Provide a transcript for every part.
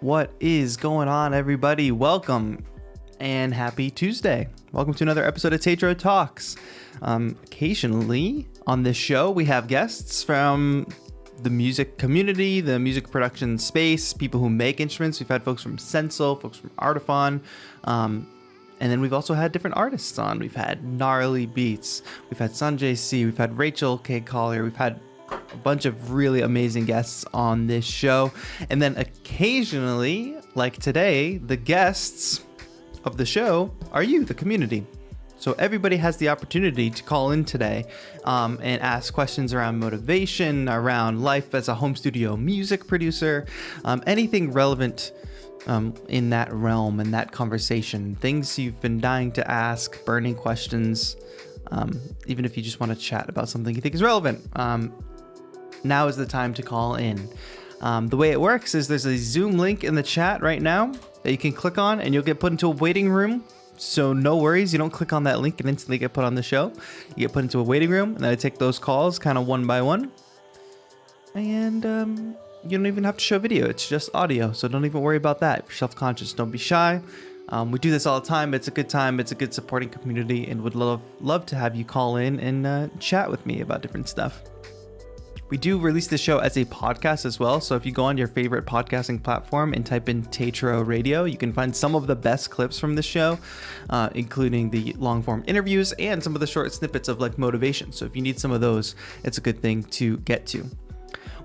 What is going on, everybody? Welcome and happy Tuesday. Welcome to another episode of TAETRO Talks. Occasionally on this show, we have guests from the music community, the music production space, people who make instruments. We've had folks from Sensel, folks from Artiphon, and then we've also had different artists on. We've had Gnarly Beats, we've had Sanjay C, we've had Rachel K. Collier, we've had a bunch of really amazing guests on this show. And then occasionally, like today, the guests of the show are you, the community. So everybody has the opportunity to call in today and ask questions around motivation, around life as a home studio music producer, anything relevant in that realm and that conversation, things you've been dying to ask, burning questions, even if you just want to chat about something you think is relevant. Now is the time to call in. The way it works is there's a Zoom link in the chat right now that you can click on and you'll get put into a waiting room. So no worries, you don't click on that link and instantly get put on the show. You get put into a waiting room and then I take those calls kind of one by one. And you don't even have to show video, it's just audio. So don't even worry about that. If you're self-conscious, don't be shy. We do this all the time. It's a good time. It's a good supporting community and would love to have you call in and chat with me about different stuff. We do release the show as a podcast as well. So if you go on your favorite podcasting platform and type in TAETRO Radio, you can find some of the best clips from the show, including the long form interviews and some of the short snippets of like motivation. So if you need some of those, it's a good thing to get to.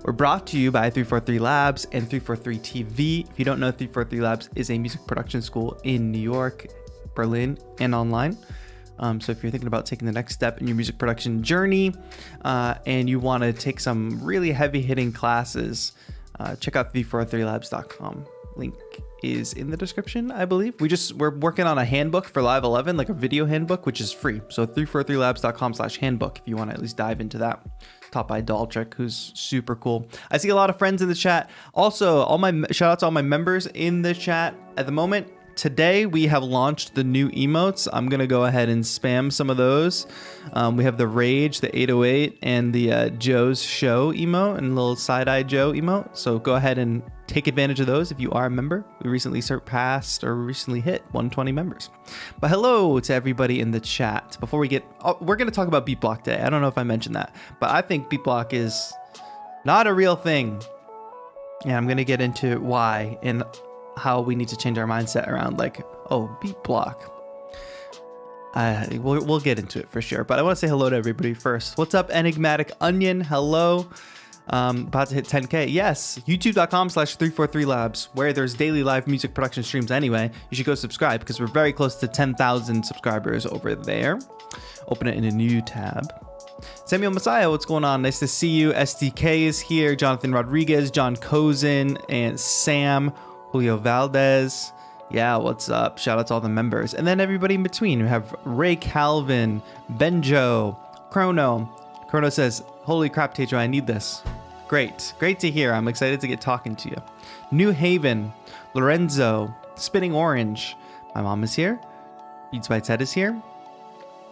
We're brought to you by 343 Labs and 343 TV. If you don't know, 343 Labs is a music production school in New York, Berlin, and online. So if you're thinking about taking the next step in your music production journey and you want to take some really heavy hitting classes, check out 343labs.com. Link is in the description, I believe. We're working on a handbook for Live 11, like a video handbook, which is free. So 343labs.com/handbook if you want to at least dive into that. Taught by Daltrick, who's super cool. I see a lot of friends in the chat. Also, shout out to all my members in the chat at the moment. Today we have launched the new emotes. I'm gonna go ahead and spam some of those. We have the Rage, the 808, and the Joe's Show emote, and a little side-eye Joe emote. So go ahead and take advantage of those if you are a member. We recently hit 120 members. But hello to everybody in the chat. Before we we're gonna talk about beat block today. I don't know if I mentioned that, but I think beat block is not a real thing. And I'm gonna get into why and how we need to change our mindset around beat block. We'll get into it for sure, but I want to say hello to everybody first. What's up, Enigmatic Onion? Hello. About to hit 10K. Yes, youtube.com/343labs, where there's daily live music production streams anyway. You should go subscribe because we're very close to 10,000 subscribers over there. Open it in a new tab. Samuel Messiah, what's going on? Nice to see you. SDK is here. Jonathan Rodriguez, John Cozen, and Sam Julio Valdez. Yeah, what's up? Shout out to all the members. And then everybody in between. We have Ray Calvin, Benjo, Chrono. Chrono says, holy crap, TAETRO, I need this. Great to hear. I'm excited to get talking to you. New Haven, Lorenzo, Spinning Orange. My mom is here. Beats by Ted is here.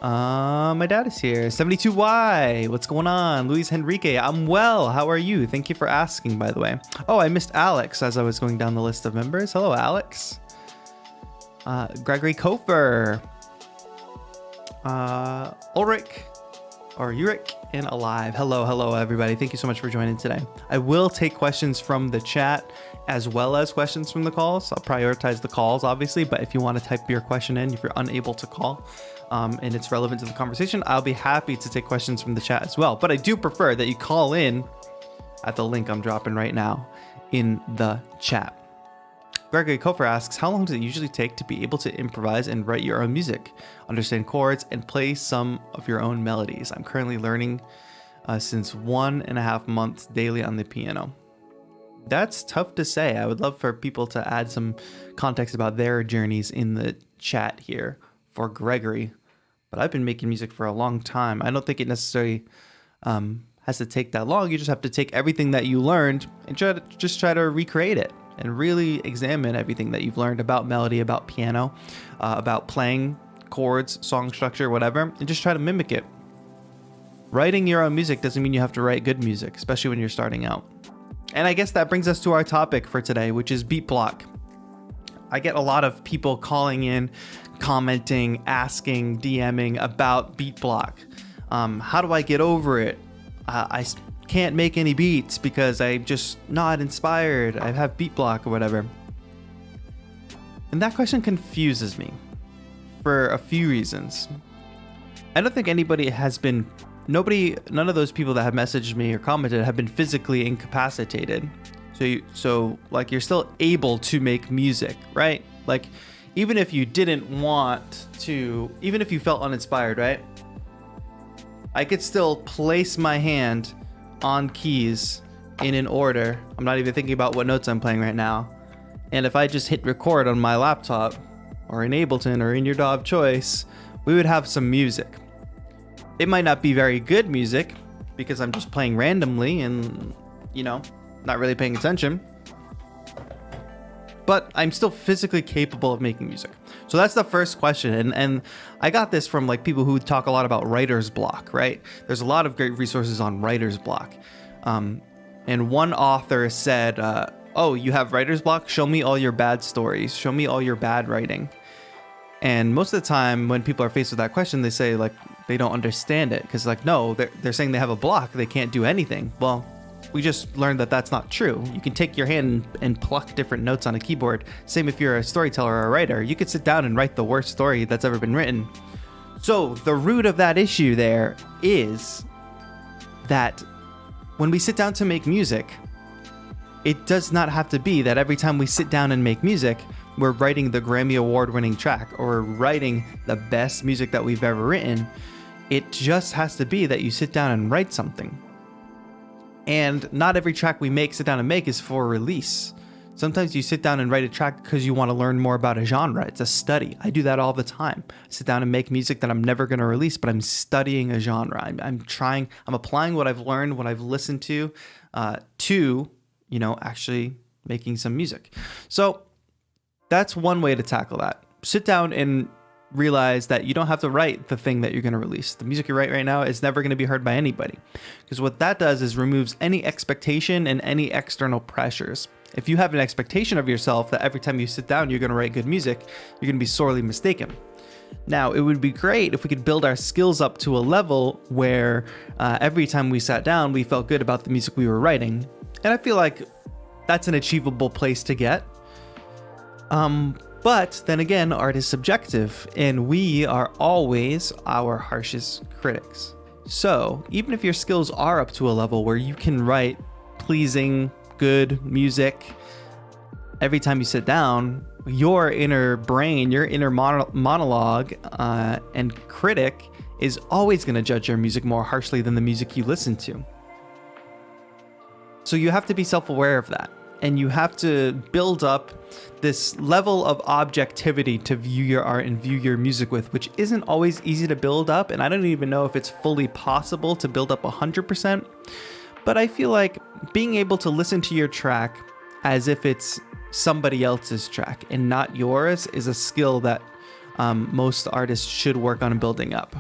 My dad is here. 72Y, what's going on? Luis Henrique, I'm well. How are you? Thank you for asking, by the way. Oh, I missed Alex as I was going down the list of members. Hello, Alex. Gregory Kofer. Ulrich, and Alive. Hello, everybody. Thank you so much for joining today. I will take questions from the chat as well as questions from the calls. I'll prioritize the calls, obviously, but if you want to type your question in, if you're unable to call, and it's relevant to the conversation, I'll be happy to take questions from the chat as well. But I do prefer that you call in at the link I'm dropping right now in the chat. Gregory Kofer asks, how long does it usually take to be able to improvise and write your own music, understand chords, and play some of your own melodies? I'm currently learning since 1.5 months daily on the piano. That's tough to say. I would love for people to add some context about their journeys in the chat here for Gregory. But I've been making music for a long time. I don't think it necessarily has to take that long. You just have to take everything that you learned and try to recreate it and really examine everything that you've learned about melody, about piano, about playing chords, song structure, whatever, and just try to mimic it. Writing your own music doesn't mean you have to write good music, especially when you're starting out. And I guess that brings us to our topic for today, which is beat block. I get a lot of people calling in, commenting, asking, DMing about beat block. How do I get over it? I can't make any beats because I'm just not inspired. I have beat block or whatever. And that question confuses me for a few reasons. I don't think none of those people that have messaged me or commented have been physically incapacitated. So like you're still able to make music, right? Like even if you didn't want to, even if you felt uninspired, right? I could still place my hand on keys in an order. I'm not even thinking about what notes I'm playing right now. And if I just hit record on my laptop or in Ableton or in your DAW of choice, we would have some music. It might not be very good music because I'm just playing randomly and, not really paying attention. But I'm still physically capable of making music. So that's the first question. And I got this from like people who talk a lot about writer's block, right? There's a lot of great resources on writer's block. And one author said, oh, you have writer's block? Show me all your bad stories. Show me all your bad writing. And most of the time when people are faced with that question, they say like they don't understand it because like, no, they're saying they have a block. They can't do anything. Well, we just learned that that's not true. You can take your hand and pluck different notes on a keyboard. Same if you're a storyteller or a writer. You could sit down and write the worst story that's ever been written. So the root of that issue there is that when we sit down to make music, it does not have to be that every time we sit down and make music, we're writing the Grammy Award-winning track or writing the best music that we've ever written. It just has to be that you sit down and write something. And not every track we sit down and make is for release. Sometimes you sit down and write a track because you want to learn more about a genre. It's a study. I do that all the time. I sit down and make music that I'm never going to release, but I'm studying a genre. I'm applying what I've learned, what I've listened to actually making some music. So that's one way to tackle that. Sit down and realize that you don't have to write the thing that you're going to release. The music you write right now is never going to be heard by anybody, because what that does is removes any expectation and any external pressures. If you have an expectation of yourself that every time you sit down you're going to write good music, you're going to be sorely mistaken. Now, it would be great if we could build our skills up to a level where every time we sat down we felt good about the music we were writing, and I feel like that's an achievable place to get. But then again, art is subjective, and we are always our harshest critics. So even if your skills are up to a level where you can write pleasing, good music, every time you sit down, your inner brain, your inner monologue and critic is always going to judge your music more harshly than the music you listen to. So you have to be self-aware of that. And you have to build up this level of objectivity to view your art and view your music with, which isn't always easy to build up. And I don't even know if it's fully possible to build up 100%. But I feel like being able to listen to your track as if it's somebody else's track and not yours is a skill that most artists should work on building up.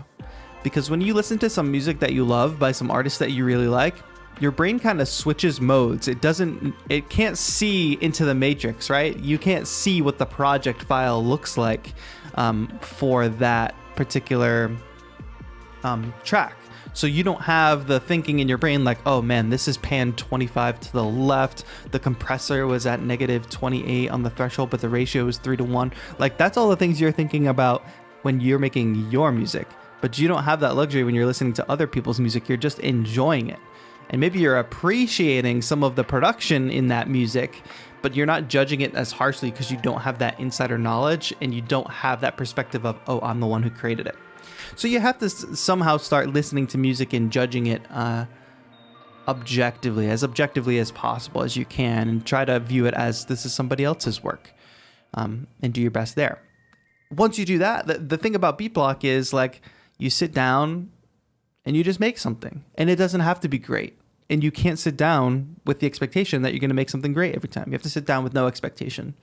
Because when you listen to some music that you love by some artists that you really like, your brain kind of switches modes. It can't see into the matrix, right? You can't see what the project file looks like for that particular track. So you don't have the thinking in your brain like, oh man, this is panned 25 to the left. The compressor was at negative 28 on the threshold, but the ratio is 3:1. Like that's all the things you're thinking about when you're making your music. But you don't have that luxury when you're listening to other people's music. You're just enjoying it. And maybe you're appreciating some of the production in that music, but you're not judging it as harshly because you don't have that insider knowledge and you don't have that perspective of, oh, I'm the one who created it. So you have to somehow start listening to music and judging it objectively as possible as you can, and try to view it as this is somebody else's work, and do your best there. Once you do that, the thing about beat block is like you sit down and you just make something, and it doesn't have to be great. And you can't sit down with the expectation that you're going to make something great every time. You have to sit down with no expectation.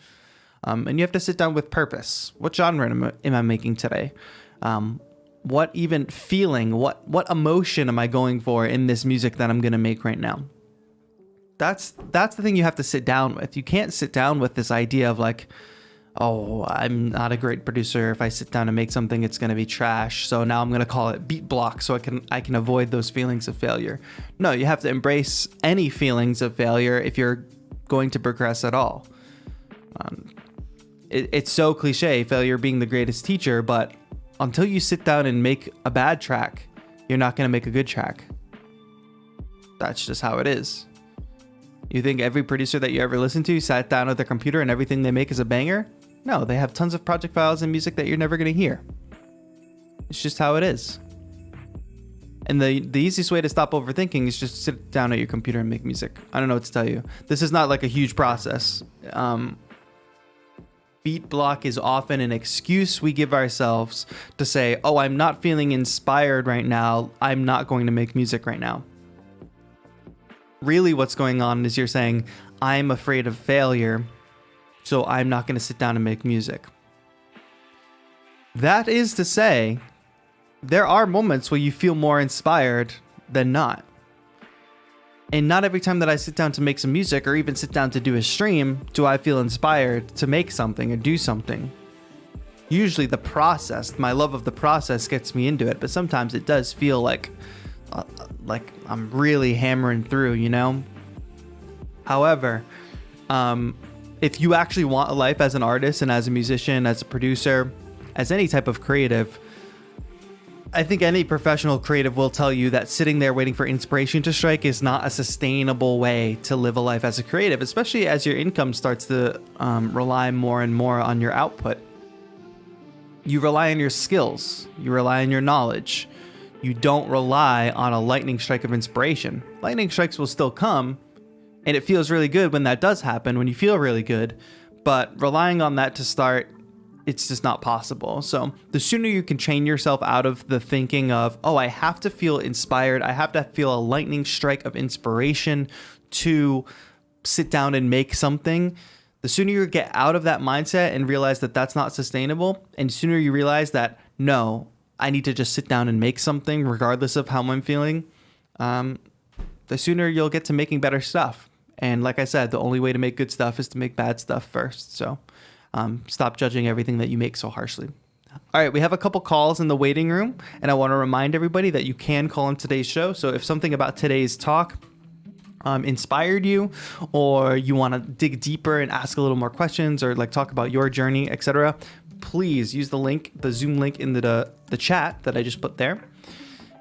And you have to sit down with purpose. What genre am I making today? What even feeling, what emotion am I going for in this music that I'm going to make right now? That's the thing you have to sit down with. You can't sit down with this idea of like, oh, I'm not a great producer. If I sit down and make something, it's going to be trash. So now I'm going to call it beat block so I can avoid those feelings of failure. No, you have to embrace any feelings of failure if you're going to progress at all. It's so cliche, failure being the greatest teacher, but until you sit down and make a bad track, you're not going to make a good track. That's just how it is. You think every producer that you ever listened to sat down at their computer and everything they make is a banger? No, they have tons of project files and music that you're never going to hear. It's just how it is. And the easiest way to stop overthinking is just sit down at your computer and make music. I don't know what to tell you. This is not like a huge process. Beat block is often an excuse we give ourselves to say, oh, I'm not feeling inspired right now. I'm not going to make music right now. Really what's going on is you're saying, I'm afraid of failure, so I'm not going to sit down and make music. That is to say, there are moments where you feel more inspired than not. And not every time that I sit down to make some music or even sit down to do a stream do I feel inspired to make something or do something. Usually the process, my love of the process gets me into it, but sometimes it does feel like I'm really hammering through, you know? However, if you actually want a life as an artist and as a musician, as a producer, as any type of creative, I think any professional creative will tell you that sitting there waiting for inspiration to strike is not a sustainable way to live a life as a creative, especially as your income starts to rely more and more on your output. You rely on your skills. You rely on your knowledge. You don't rely on a lightning strike of inspiration. Lightning strikes will still come, and it feels really good when that does happen, when you feel really good, but relying on that to start, it's just not possible. So the sooner you can train yourself out of the thinking of, oh, I have to feel inspired, I have to feel a lightning strike of inspiration to sit down and make something, the sooner you get out of that mindset and realize that that's not sustainable, and sooner you realize that, no, I need to just sit down and make something regardless of how I'm feeling, the sooner you'll get to making better stuff. And like I said, the only way to make good stuff is to make bad stuff first. So stop judging everything that you make so harshly. All right, we have a couple calls in the waiting room, and I want to remind everybody that you can call in today's show. So if something about today's talk inspired you, or you want to dig deeper and ask a little more questions, or like talk about your journey, etc., please use the link, the Zoom link in the chat that I just put there,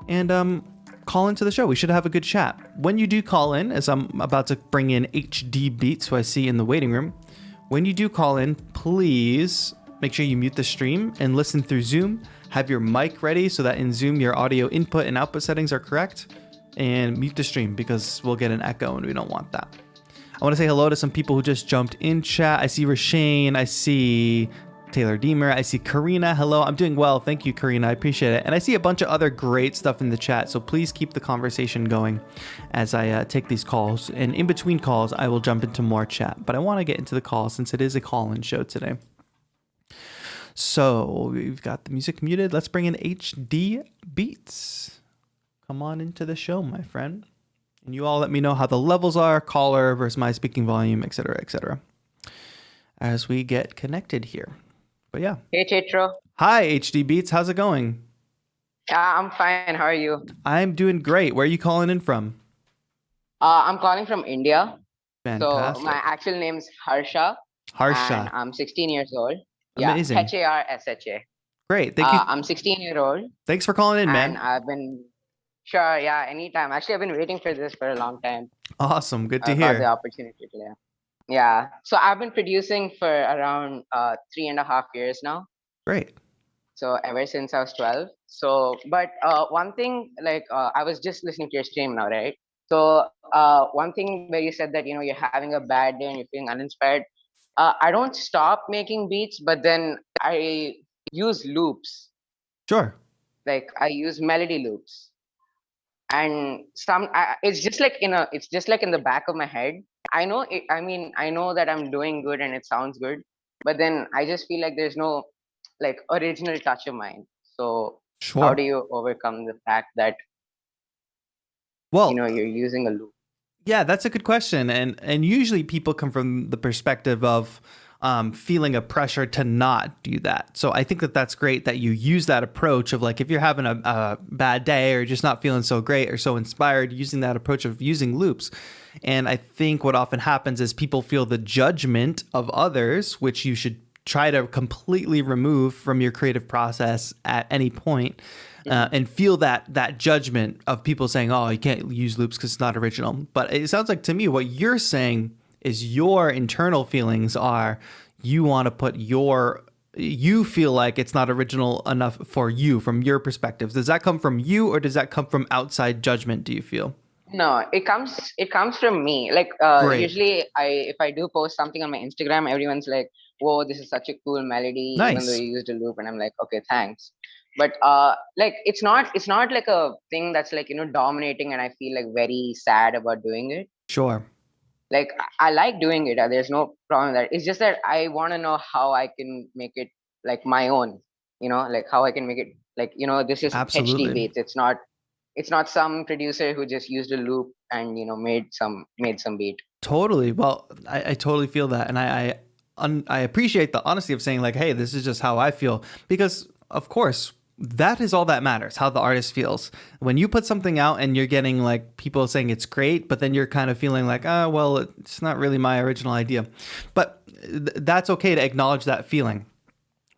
and call into the show. We should have a good chat. When you do call in, as I'm about to bring in HD Beats, who I see in the waiting room, when you do call in, please make sure you mute the stream and listen through Zoom. Have your mic ready so that in Zoom your audio input and output settings are correct, and mute the stream because we'll get an echo and we don't want that. I want to say hello to some people who just jumped in chat. I see Rashane, I see Taylor Deemer, I see Karina. Hello, I'm doing well. Thank you, Karina. I appreciate it. And I see a bunch of other great stuff in the chat. So please keep the conversation going as I take these calls. And in between calls, I will jump into more chat. But I want to get into the call since it is a call-in show today. So we've got the music muted. Let's bring in HD Beats. Come on into the show, my friend. And you all let me know how the levels are, caller versus my speaking volume, etc., etc., as we get connected here. But yeah. Hey, TAETRO. Hi, HD Beats. How's it going? I'm fine. How are you? I'm doing great. Where are you calling in from? I'm calling from India. Fantastic. So my actual name's Harsha. Harsha. And I'm 16 years old. Amazing. Yeah, Harsha. Great. Thank you. I'm 16-year-old. Thanks for calling in, man. And I've been... Sure, yeah, anytime. Actually, I've been waiting for this for a long time. Awesome. Good to I hear. got the opportunity today. Yeah. So I've been producing for around 3.5 years now. Great. So ever since I was 12. So, but one thing, like I was just listening to your stream now, right? So one thing where you said that, you know, you're having a bad day and you're feeling uninspired. I don't stop making beats, but then I use loops. Sure. Like I use melody loops. And it's just like in the back of my head. I know it, I know that I'm doing good and it sounds good, but then I just feel like there's no like original touch of mine. So sure. How do you overcome the fact that, you know, you're using a loop? Yeah, that's a good question, and usually people come from the perspective of feeling a pressure to not do that. So I think that that's great that you use that approach of like if you're having a bad day or just not feeling so great or so inspired, using that approach of using loops. And I think what often happens is people feel the judgment of others, which you should try to completely remove from your creative process at any point. Mhm. And feel that judgment of people saying, "Oh, you can't use loops because it's not original." But it sounds like to me what you're saying is your internal feelings are you want to put you feel like it's not original enough for you from your perspective. Does that come from you or does that come from outside judgment? Do you feel? No, it comes from me. Like Great, usually if I do post something on my Instagram, everyone's like, "Whoa, this is such a cool melody," even though nice, you used a loop, and I'm like, "Okay, thanks." But like it's not like a thing that's like dominating, and I feel like very sad about doing it. sure, Like I like doing it. There's no problem with that. It's just that I want to know how I can make it like my own. Like how I can make it like this is HD absolutely. beats. It's not some producer who just used a loop and made some beat. Totally. Well, I totally feel that, and I appreciate the honesty of saying like, "Hey, this is just how I feel," because of course that is all that matters, how the artist feels. When you put something out and you're getting like people saying it's great, but then you're kind of feeling like, "Ah, well, it's not really my original idea," but that's okay to acknowledge that feeling.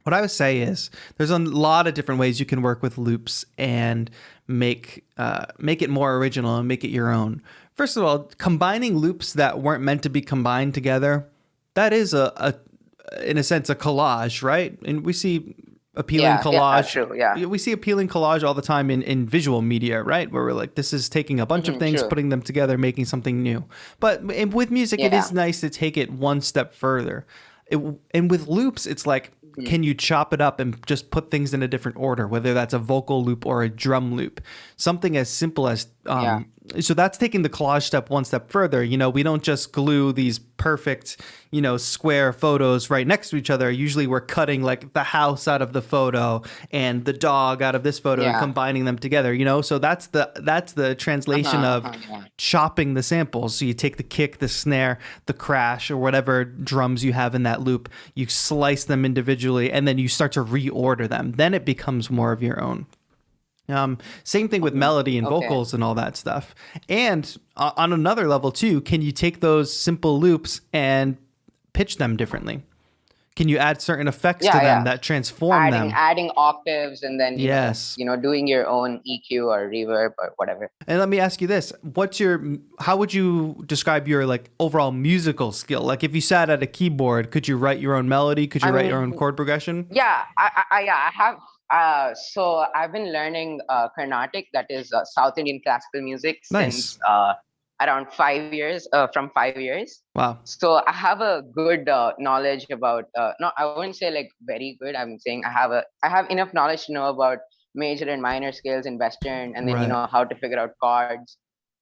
What I would say is there's a lot of different ways you can work with loops and make it more original and make it your own. First of all, combining loops that weren't meant to be combined together, that is a in a sense a collage, right? And we see appealing Yeah, yeah, collage. true. Yeah. We see appealing collage all the time in visual media, right? Where we're like, this is taking a bunch of things, True. putting them together, making something new. But with music, it Yeah. is nice to take it one step further. It, and with loops, it's like, Mhm. can you chop it up and just put things in a different order, whether that's a vocal loop or a drum loop? Something as simple as Yeah. so that's taking the collage step one step further. We don't just glue these perfect, square photos right next to each other. Usually we're cutting like the house out of the photo and the dog out of this photo and Yeah. combining them together. So that's the translation of Yeah. chopping the samples. So you take the kick, the snare, the crash, or whatever drums you have in that loop, you slice them individually, and then you start to reorder them. Then it becomes more of your own. Same thing with Mhm. melody and Okay. vocals and all that stuff. And on another level too, can you take those simple loops and pitch them differently? Can you add certain effects to Yeah, them yeah. that transform Adding them? adding octaves and then Yes. doing your own EQ or reverb or whatever. And let me ask you this: how would you describe your like overall musical skill? Like if you sat at a keyboard, could you write your own melody? Could you I write your own mean, chord progression? yeah, I have. So I've been learning Carnatic, that is South Indian classical music, Nice. since around 5 years. From 5 years, Wow. so I have a good knowledge about. No, I wouldn't say like very good. I'm saying I have enough knowledge to know about major and minor scales in Western, and then Right. how to figure out chords.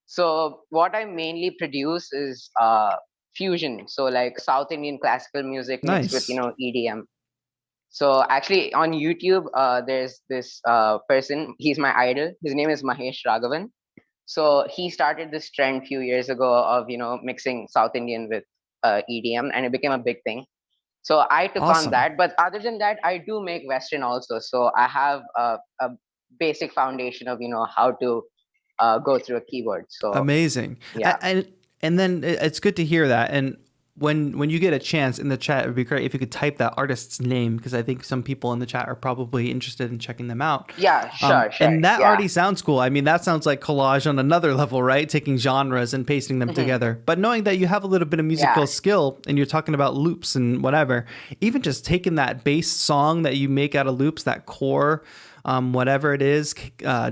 So what I mainly produce is fusion. So like South Indian classical music mixed with Nice. EDM. So actually, on YouTube, there's this person. He's my idol. His name is Mahesh Raghavan. So he started this trend few years ago of mixing South Indian with EDM, and it became a big thing. So I took on Awesome. that. But other than that, I do make Western also. So I have a basic foundation of how to go through a keyboard. So Amazing. yeah, And then it's good to hear that. And when you get a chance in the chat, it would be great if you could type that artist's name because I think some people in the chat are probably interested in checking them out. yeah, sure, sure, And that yeah. already sounds cool. I mean, that sounds like collage on another level, right? Taking genres and pasting them Mhm. together. But knowing that you have a little bit of musical Yeah, skill and you're talking about loops and whatever, even just taking that bass song that you make out of loops, that core, whatever it is,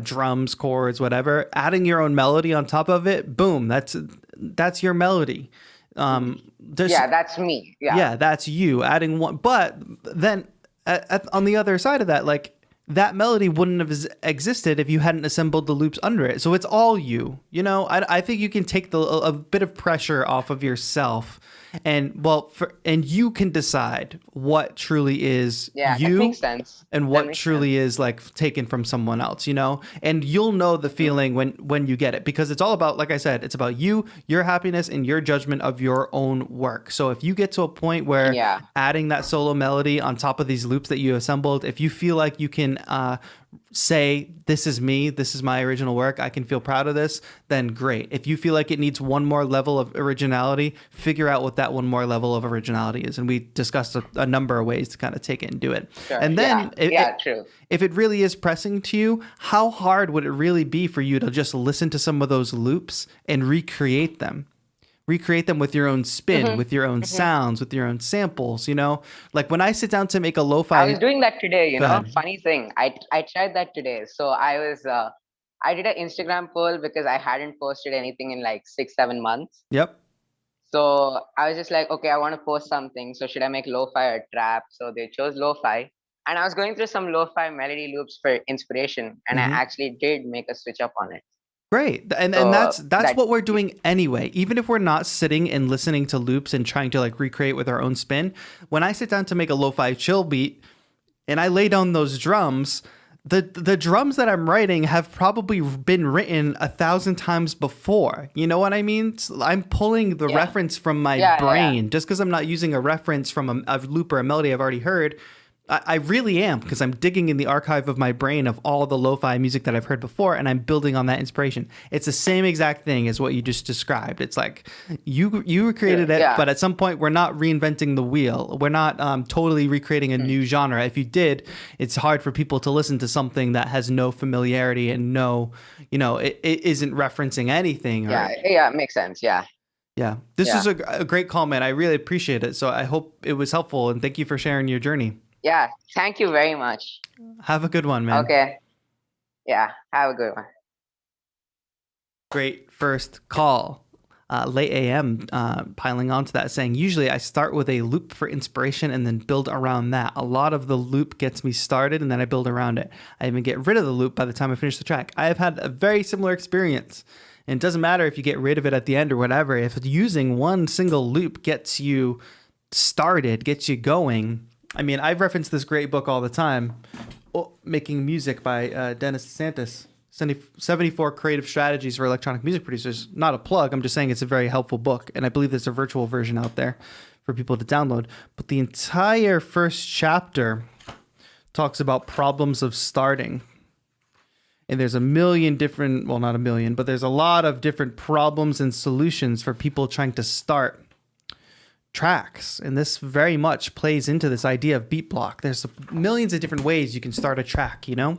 drums, chords, whatever, adding your own melody on top of it, boom, that's your melody. Mhm. There's Yeah, that's me. Yeah. yeah, that's you adding one. But then on the other side of that, like that melody wouldn't have existed if you hadn't assembled the loops under it. So it's all you. You know, I think you can take a bit of pressure off of yourself, and and you can decide what truly is Yeah, that you makes sense. and That what makes truly sense. is like taken from someone else, you know? And you'll know the Mm. feeling when you get it, because it's all about, like I said, it's about you, your happiness, and your judgment of your own work. So if you get to a point where Yeah. adding that solo melody on top of these loops that you assembled, if you feel like you can say, this is me, this is my original work, I can feel proud of this, then great. If you feel like it needs one more level of originality, figure out what that one more level of originality is. And we discussed a number of ways to kind of take it and do it. Sure. And Yeah. then Yeah. True. if it really is pressing to you, how hard would it really be for you to just listen to some of those loops and recreate them? Recreate them with your own spin, Hmm. with your own Hmm. sounds, with your own samples, you know? Like when I sit down to make a I was lo-fi, doing that today. go ahead. Funny thing. I tried that today. So I did an Instagram poll because I hadn't posted anything in like 6 7 months. Yep. So I was just like, okay, I want to post something. So should I make lo-fi or trap? So they chose lo-fi. And I was going through some lo-fi melody loops for inspiration, and I Mm-hmm. actually did make a switch up on it. Great. And So that's that what we're doing anyway. Even if we're not sitting and listening to loops and trying to like recreate with our own spin, when I sit down to make a lo-fi chill beat and I lay down those drums, the drums that I'm writing have probably been written 1,000 times before. You know what I mean? I'm pulling the yeah, reference from my yeah, yeah, yeah. brain. Just because I'm not using a reference from a loop or a melody I've already heard, I really am, because I'm digging in the archive of my brain of all the lo-fi music that I've heard before, and I'm building on that inspiration. It's the same exact thing as what you just described. It's like you created it, Yeah. but at some point we're not reinventing the wheel. We're not totally recreating a new genre. If you did, it's hard for people to listen to something that has no familiarity and no, it isn't referencing anything. Yeah, Or yeah, makes sense. Yeah, yeah, this yeah, is a great call, man. I really appreciate it. So I hope it was helpful, and thank you for sharing your journey. yeah. Thank you very much. Have a good one, man. Okay. Yeah. Have a good one. Great first call. Late AM, piling onto that, saying, usually I start with a loop for inspiration and then build around that. A lot of the loop gets me started and then I build around it. I even get rid of the loop by the time I finish the track. I have had a very similar experience. And it doesn't matter if you get rid of it at the end or whatever. If using one single loop gets you started, gets you going. I mean, I've referenced this great book all the time, Making Music by Dennis DeSantis. 74 creative strategies for electronic music producers. Not a plug. I'm just saying it's a very helpful book. And I believe there's a virtual version out there for people to download. But the entire first chapter talks about problems of starting. And there's a million different, well, not a million, but there's a lot of different problems and solutions for people trying to start tracks. And this very much plays into this idea of beat block. There's millions of different ways you can start a track, you know?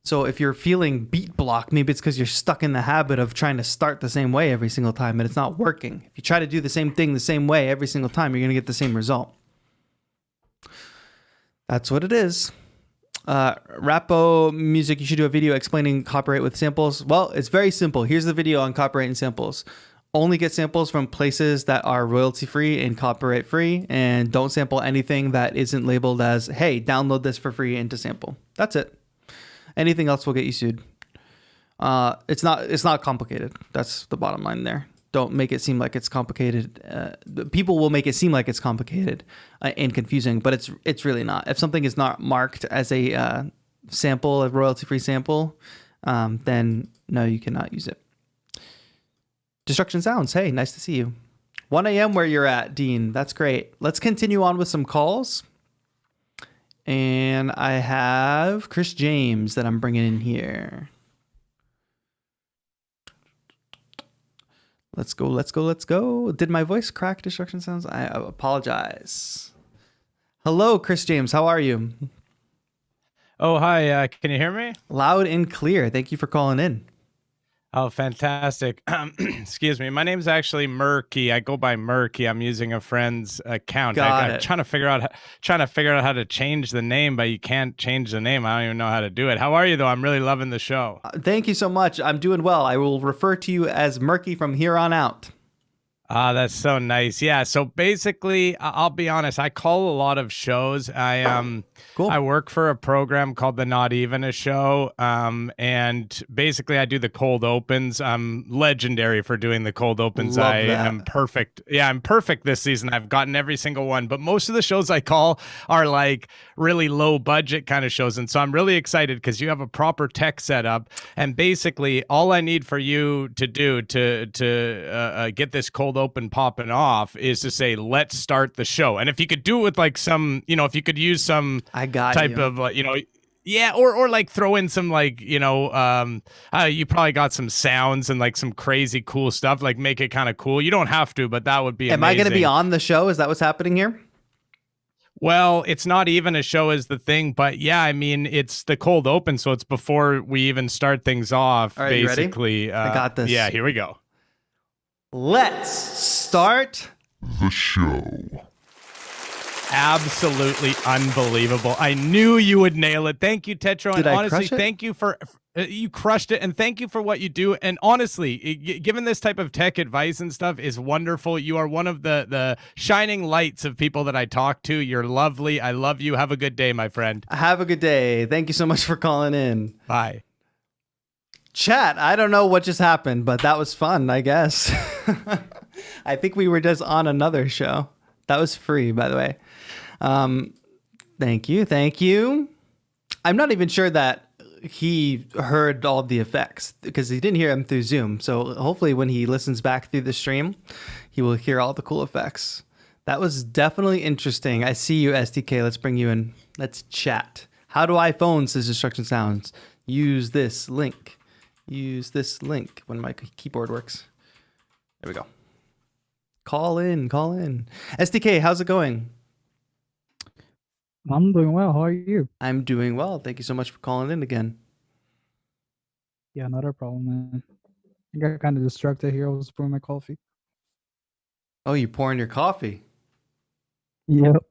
So if you're feeling beat block, maybe it's because you're stuck in the habit of trying to start the same way every single time and it's not working. If you try to do the same thing the same way every single time, you're going to get the same result. That's what it is. Rapo Music, you should do a video explaining copyright with samples. Well, it's very simple. Here's the video on copyright and samples. Only get samples from places that are royalty free and copyright free, and don't sample anything that isn't labeled as, hey, download this for free and to sample. That's it. Anything else will get you sued. It's not complicated. That's the bottom line there. Don't make it seem like it's complicated. People will make it seem like it's complicated and confusing, but it's really not. If something is not marked as a sample, a royalty-free sample, then no, you cannot use it. Destruction Sounds. Hey, nice to see you. 1 a.m. where you're at, Dean. That's great. Let's continue on with some calls. And I have Chris James that I'm bringing in here. Let's go. Did my voice crack, Destruction Sounds? I apologize. Hello, Chris James. How are you? Oh, hi. Can you hear me? Loud and clear. Thank you for calling in. Oh, fantastic. Excuse me. My name's actually Murky. I go by Murky. I'm using a friend's account. I'm trying to figure out how to change the name, but you can't change the name. I don't even know how to do it. How are you, though? I'm really loving the show. Thank you so much. I'm doing well. I will refer to you as Murky from here on out. Ah, that's so nice. Yeah. So basically, I'll be honest. I call a lot of shows. Cool. I work for a program called the Not Even a Show. And basically, I do the cold opens. I'm legendary for doing the cold opens. Love I am that. perfect. Yeah, I'm perfect this season. I've gotten every single one. But most of the shows I call are like really low budget kind of shows, and so I'm really excited because you have a proper tech setup. And basically, all I need for you to do to get this cold open popping off is to say, let's start the show. And if you could do it with like some, if you could use some I got type you. of yeah, or like throw in some like you probably got some sounds and like some crazy cool stuff, like make it kind of cool. You don't have to, but that would be Am amazing. I going to be on the show? Is that what's happening here? Well, it's not even a show as the thing, but yeah, I mean, it's the cold open, so it's before we even start things off. All right, basically, you ready? I got this. Yeah, here we go. Let's start the show. Absolutely unbelievable. I knew you would nail it. Thank you, TAETRO. Did and I honestly, crush it? thank you for you crushed it, and thank you for what you do. And honestly, given this type of tech advice and stuff is wonderful. You are one of the shining lights of people that I talk to. You're lovely. I love you. Have a good day, my friend. Have a good day. Thank you so much for calling in. Bye. Chat, I don't know what just happened, but that was fun, I guess. I think we were just on another show. That was free, by the way. Thank you. I'm not even sure that he heard all the effects because he didn't hear them through Zoom. So hopefully when he listens back through the stream, he will hear all the cool effects. That was definitely interesting. I see you, SDK. Let's bring you in. Let's chat. How do iPhones, says Destruction Sounds, use this link? Use this link when my keyboard works. There we go. Call in. SDK, how's it going? I'm doing well. How are you? I'm doing well. Thank you so much for calling in again. Yeah, not a problem, man. I got kind of distracted here. I was pouring my coffee. Oh, you're pouring your coffee. Yep.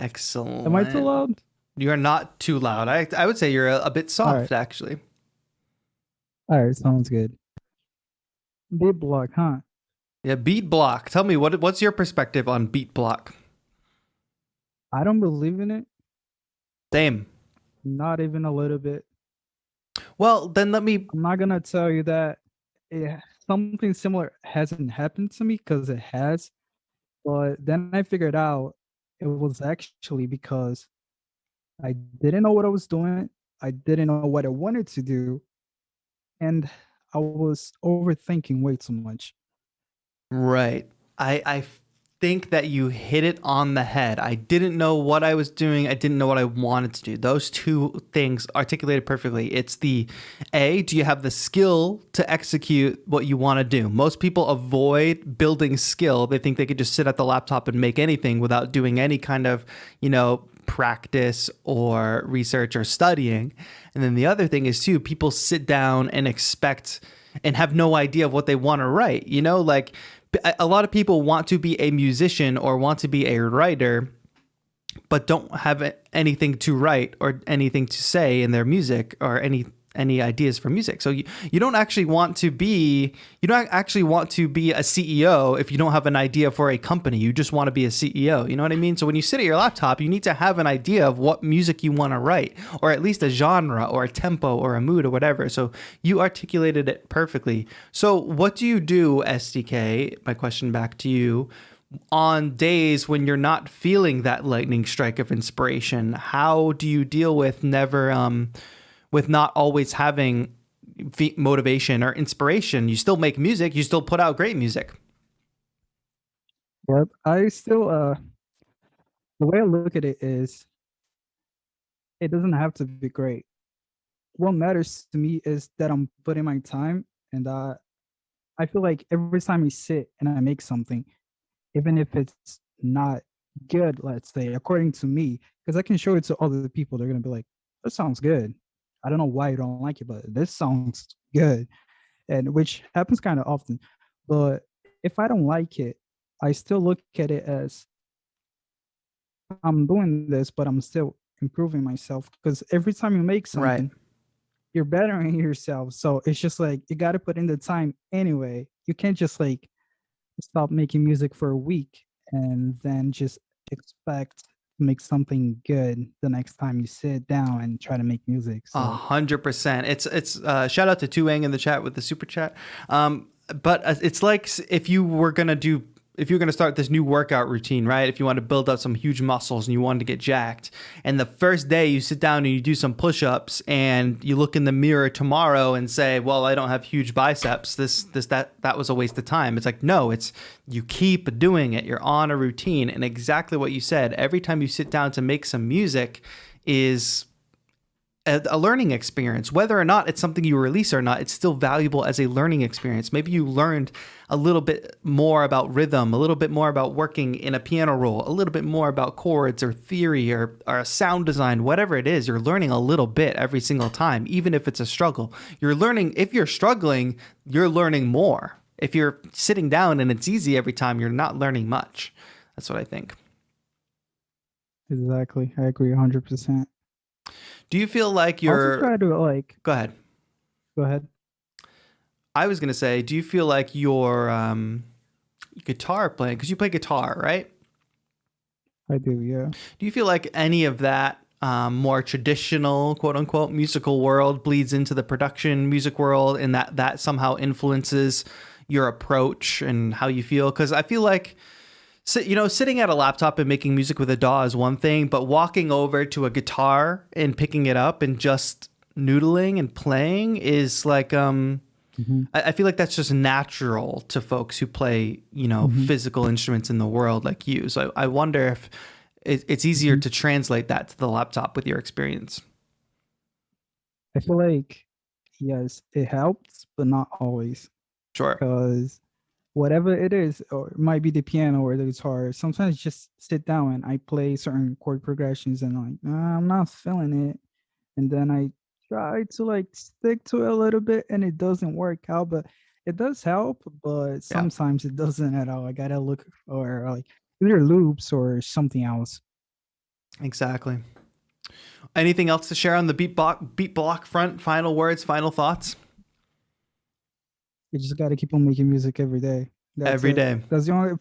Excellent. Am I too loud? You are not too loud. I would say you're a bit soft, actually. All right, sounds good. Beat block, huh? Yeah, beat block. Tell me, what's your perspective on beat block? I don't believe in it. Same. Not even a little bit. Well, then I'm not going to tell you that something similar hasn't happened to me, because it has. But then I figured out it was actually because I didn't know what I was doing. I didn't know what I wanted to do. And I was overthinking way too much. Right. I think that you hit it on the head. I didn't know what I was doing. I didn't know what I wanted to do. Those two things articulated perfectly. It's do you have the skill to execute what you want to do? Most people avoid building skill. They think they could just sit at the laptop and make anything without doing any kind of, practice or research or studying. And then the other thing is too, people sit down and expect and have no idea of what they want to write. Like a lot of people want to be a musician or want to be a writer, but don't have anything to write or anything to say in their music or any ideas for music. So you don't actually want to be a CEO if you don't have an idea for a company. You just want to be a CEO. You know what I mean? So when you sit at your laptop, you need to have an idea of what music you want to write, or at least a genre or a tempo or a mood or whatever. So you articulated it perfectly. So what do you do, SDK? My question back to you. On days when you're not feeling that lightning strike of inspiration, how do you deal with with not always having motivation or inspiration? You still make music. You still put out great music. Yep. I still, the way I look at it is, it doesn't have to be great. What matters to me is that I'm putting my time, and I feel like every time I sit and I make something, even if it's not good, let's say, according to me, because I can show it to other people, they're going to be like, that sounds good. I don't know why you don't like it, but this sounds good. And which happens kind of often. But if I don't like it, I still look at it as, I'm doing this, but I'm still improving myself. Because every time you make something, you're bettering yourself. So it's just like, you got to put in the time anyway. You can't just like stop making music for a week and then just expect to make something good the next time you sit down and try to make music. So 100%. It's shout out to Tuang in the chat with the super chat. But it's like if you're gonna start this new workout routine, right? If you want to build up some huge muscles and you want to get jacked, and the first day you sit down and you do some push-ups and you look in the mirror tomorrow and say, well, I don't have huge biceps. That was a waste of time. It's like, no, it's you keep doing it. You're on a routine. And exactly what you said, every time you sit down to make some music is a learning experience. Whether or not it's something you release or not, it's still valuable as a learning experience. Maybe you learned a little bit more about rhythm, a little bit more about working in a piano roll, a little bit more about chords or theory or sound design, whatever it is. You're learning a little bit every single time, even if it's a struggle. You're learning. If you're struggling, you're learning more. If you're sitting down and it's easy every time, you're not learning much. That's what I think. exactly, I agree 100%. Do you feel like you're... Also try to like... Go ahead. Go ahead. I was going to say, do you feel like your guitar playing, because you play guitar, right? I do, yeah. Do you feel like any of that more traditional, quote unquote, musical world bleeds into the production music world, and that somehow influences your approach and how you feel? Because I feel like, sitting at a laptop and making music with a DAW is one thing, but walking over to a guitar and picking it up and just noodling and playing is like, I feel like that's just natural to folks who play, physical instruments in the world like you. So I wonder if it's easier to translate that to the laptop with your experience. I feel like, yes, it helps, but not always. Sure. Because whatever it is, or it might be the piano or the guitar, sometimes just sit down and I play certain chord progressions and like, I'm not feeling it. And then I try to like stick to it a little bit and it doesn't work out, but it does help, but sometimes it doesn't at all. I gotta look for like either loops or something else. Exactly. Anything else to share on the beat block front? Final words, final thoughts? You just got to keep on making music every day. Every day. That's the only,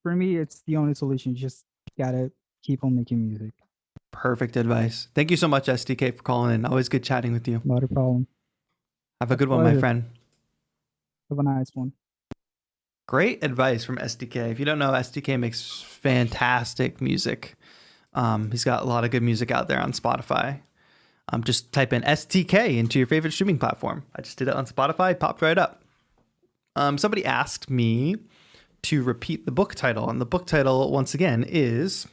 for me, it's the only solution. You just got to keep on making music. Perfect advice. Thank you so much, SDK, for calling in. Always good chatting with you. Not a problem. Have a good one, my friend. Have a nice one. Great advice from SDK. If you don't know, SDK makes fantastic music. He's got a lot of good music out there on Spotify. Just type in STK into your favorite streaming platform. I just did it on Spotify, popped right up. Somebody asked me to repeat the book title, and the book title, once again, is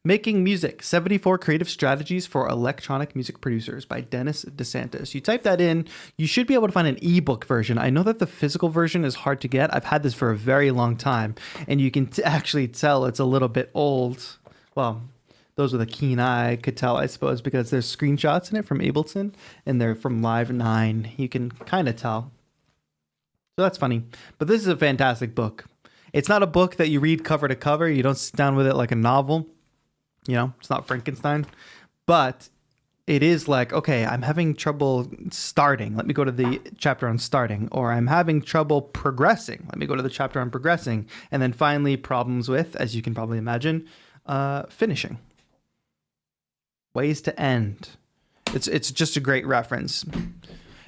Making Music, 74 Creative Strategies for Electronic Music Producers by Dennis DeSantis. You type that in, you should be able to find an ebook version. I know that the physical version is hard to get. I've had this for a very long time, and you can actually tell it's a little bit old. Well, those with a keen eye could tell, I suppose, because there's screenshots in it from Ableton, and they're from Live 9. You can kind of tell. So that's funny. But this is a fantastic book. It's not a book that you read cover to cover. You don't sit down with it like a novel. It's not Frankenstein. But it is like, okay, I'm having trouble starting. Let me go to the chapter on starting. Or I'm having trouble progressing. Let me go to the chapter on progressing. And then finally, problems with, as you can probably imagine, finishing. Ways to end. It's just a great reference.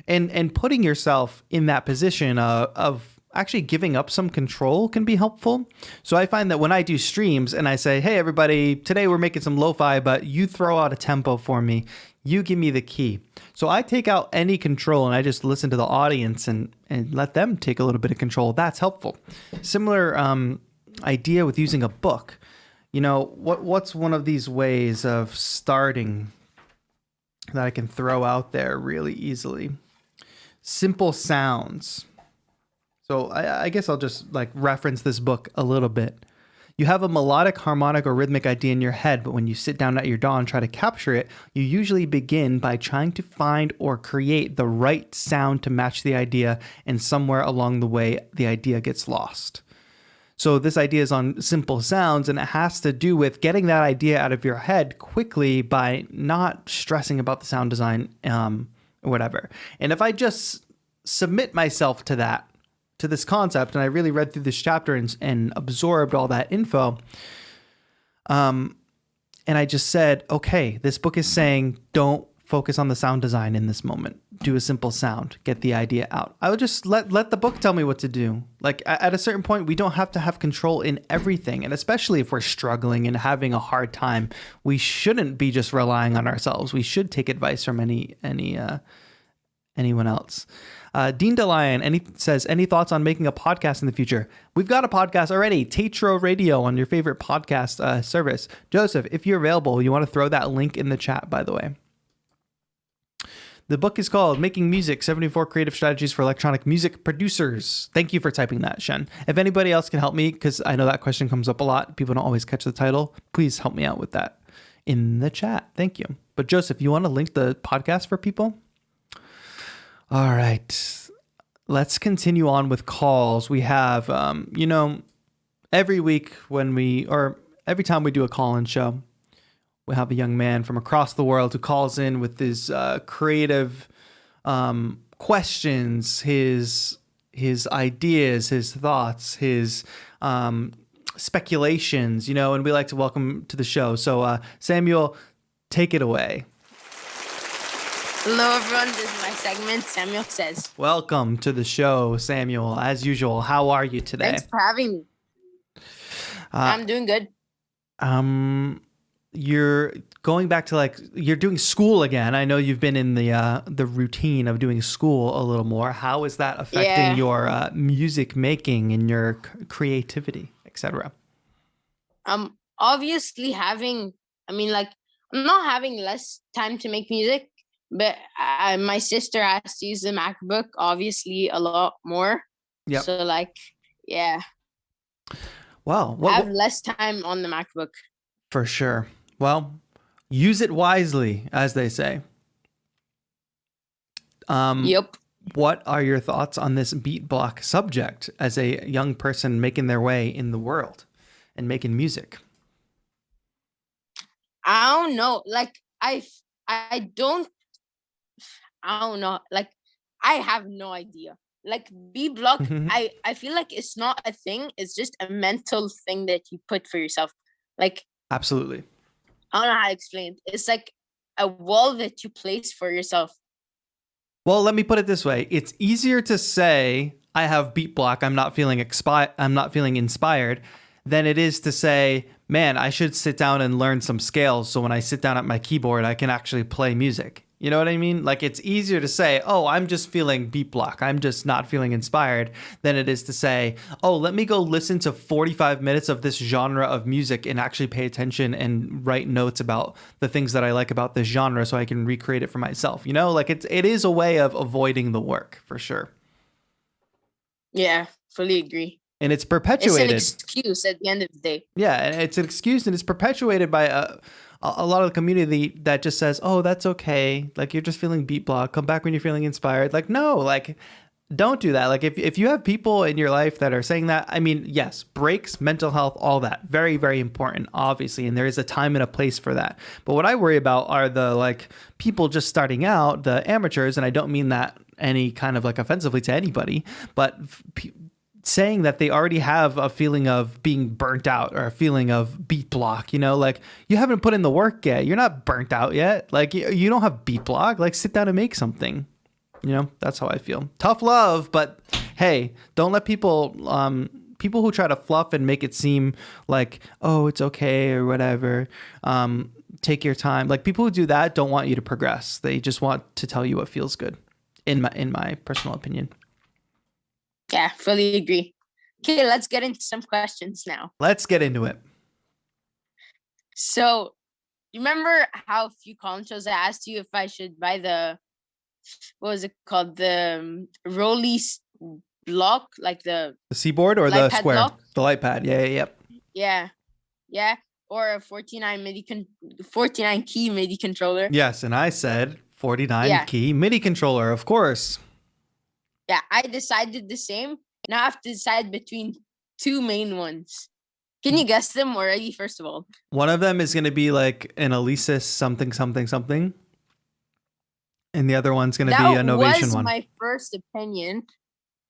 And putting yourself in that position of actually giving up some control can be helpful. So I find that when I do streams and I say, hey, everybody, today we're making some lo-fi, but you throw out a tempo for me. You give me the key. So I take out any control and I just listen to the audience and let them take a little bit of control. That's helpful. Similar idea with using a book. What's one of these ways of starting that I can throw out there really easily? Simple sounds. So I guess I'll just reference this book a little bit. You have a melodic, harmonic, or rhythmic idea in your head, but when you sit down at your DAW and try to capture it, you usually begin by trying to find or create the right sound to match the idea, and somewhere along the way, the idea gets lost. So this idea is on simple sounds, and it has to do with getting that idea out of your head quickly by not stressing about the sound design, or whatever. And if I just submit myself to to this concept, and I really read through this chapter and absorbed all that info. And I just said, okay, this book is saying don't focus on the sound design in this moment. Do a simple sound, get the idea out. I would just let the book tell me what to do. Like at a certain point, we don't have to have control in everything. And especially if we're struggling and having a hard time, we shouldn't be just relying on ourselves. We should take advice from anyone else. Dean DeLion says, any thoughts on making a podcast in the future? We've got a podcast already, TAETRO Radio, on your favorite podcast service. Joseph, if you're available, you want to throw that link in the chat, by the way. The book is called Making Music, 74 Creative Strategies for Electronic Music Producers. Thank you for typing that, Shen. If anybody else can help me, because I know that question comes up a lot, people don't always catch the title, please help me out with that in the chat. Thank you. But Joseph, you want to link the podcast for people? All right, let's continue on with calls. We have, every week every time we do a call-in show, we have a young man from across the world who calls in with his creative questions, his ideas, his thoughts, his speculations, and we like to welcome to the show. So Samuel, take it away. Hello, everyone. This is my segment, Samuel Says. Welcome to the show, Samuel. As usual, how are you today? Thanks for having me. I'm doing good. You're going back to you're doing school again. I know you've been in the routine of doing school a little more. How is that affecting your music making and your creativity, etc.? Obviously I'm not having less time to make music. But my sister has to use the MacBook, obviously, a lot more. Yeah. So, yeah. Wow. I have less time on the MacBook. For sure. Well, use it wisely, as they say. Yep. What are your thoughts on this beat block subject as a young person making their way in the world and making music? I don't know. I don't know. I have no idea. B block, I feel like it's not a thing. It's just a mental thing that you put for yourself. Absolutely. I don't know how to explain it. It's like a wall that you place for yourself. Well, let me put it this way. It's easier to say I have beat block, I'm not feeling inspired, than it is to say, man, I should sit down and learn some scales so when I sit down at my keyboard, I can actually play music. You know what I mean? It's easier to say, oh, I'm just feeling beat block, I'm just not feeling inspired, than it is to say, oh, let me go listen to 45 minutes of this genre of music and actually pay attention and write notes about the things that I like about this genre so I can recreate it for myself. It is a way of avoiding the work, for sure. Yeah, fully agree. And it's perpetuated. It's an excuse at the end of the day. Yeah, and it's an excuse, and it's perpetuated by a lot of the community that just says, oh, that's okay. You're just feeling beat block. Come back when you're feeling inspired. No, don't do that. If you have people in your life that are saying that, yes, breaks, mental health, all that. Very, very important, obviously. And there is a time and a place for that. But what I worry about are the people just starting out, the amateurs. And I don't mean that any kind of offensively to anybody, but saying that they already have a feeling of being burnt out or a feeling of beat block, you haven't put in the work yet. You're not burnt out yet. You don't have beat block. Sit down and make something. That's how I feel. Tough love, but hey, don't let people who try to fluff and make it seem like, oh, it's okay or whatever. Take your time. People who do that don't want you to progress. They just want to tell you what feels good, in my personal opinion. Yeah, fully agree. Okay, let's get into some questions now. Let's get into it. So, you remember how a few column shows I asked you if I should buy what was it called? The Rolly block, the Seaboard or the square? Block? The light pad. Yeah. Yeah. Or a 49 key MIDI controller. Yes, and I said 49 key MIDI controller, of course. Yeah, I decided the same. Now I have to decide between two main ones. Can you guess them already, first of all? One of them is going to be an Alesis something. And the other one's going to be a Novation one. That was my first opinion.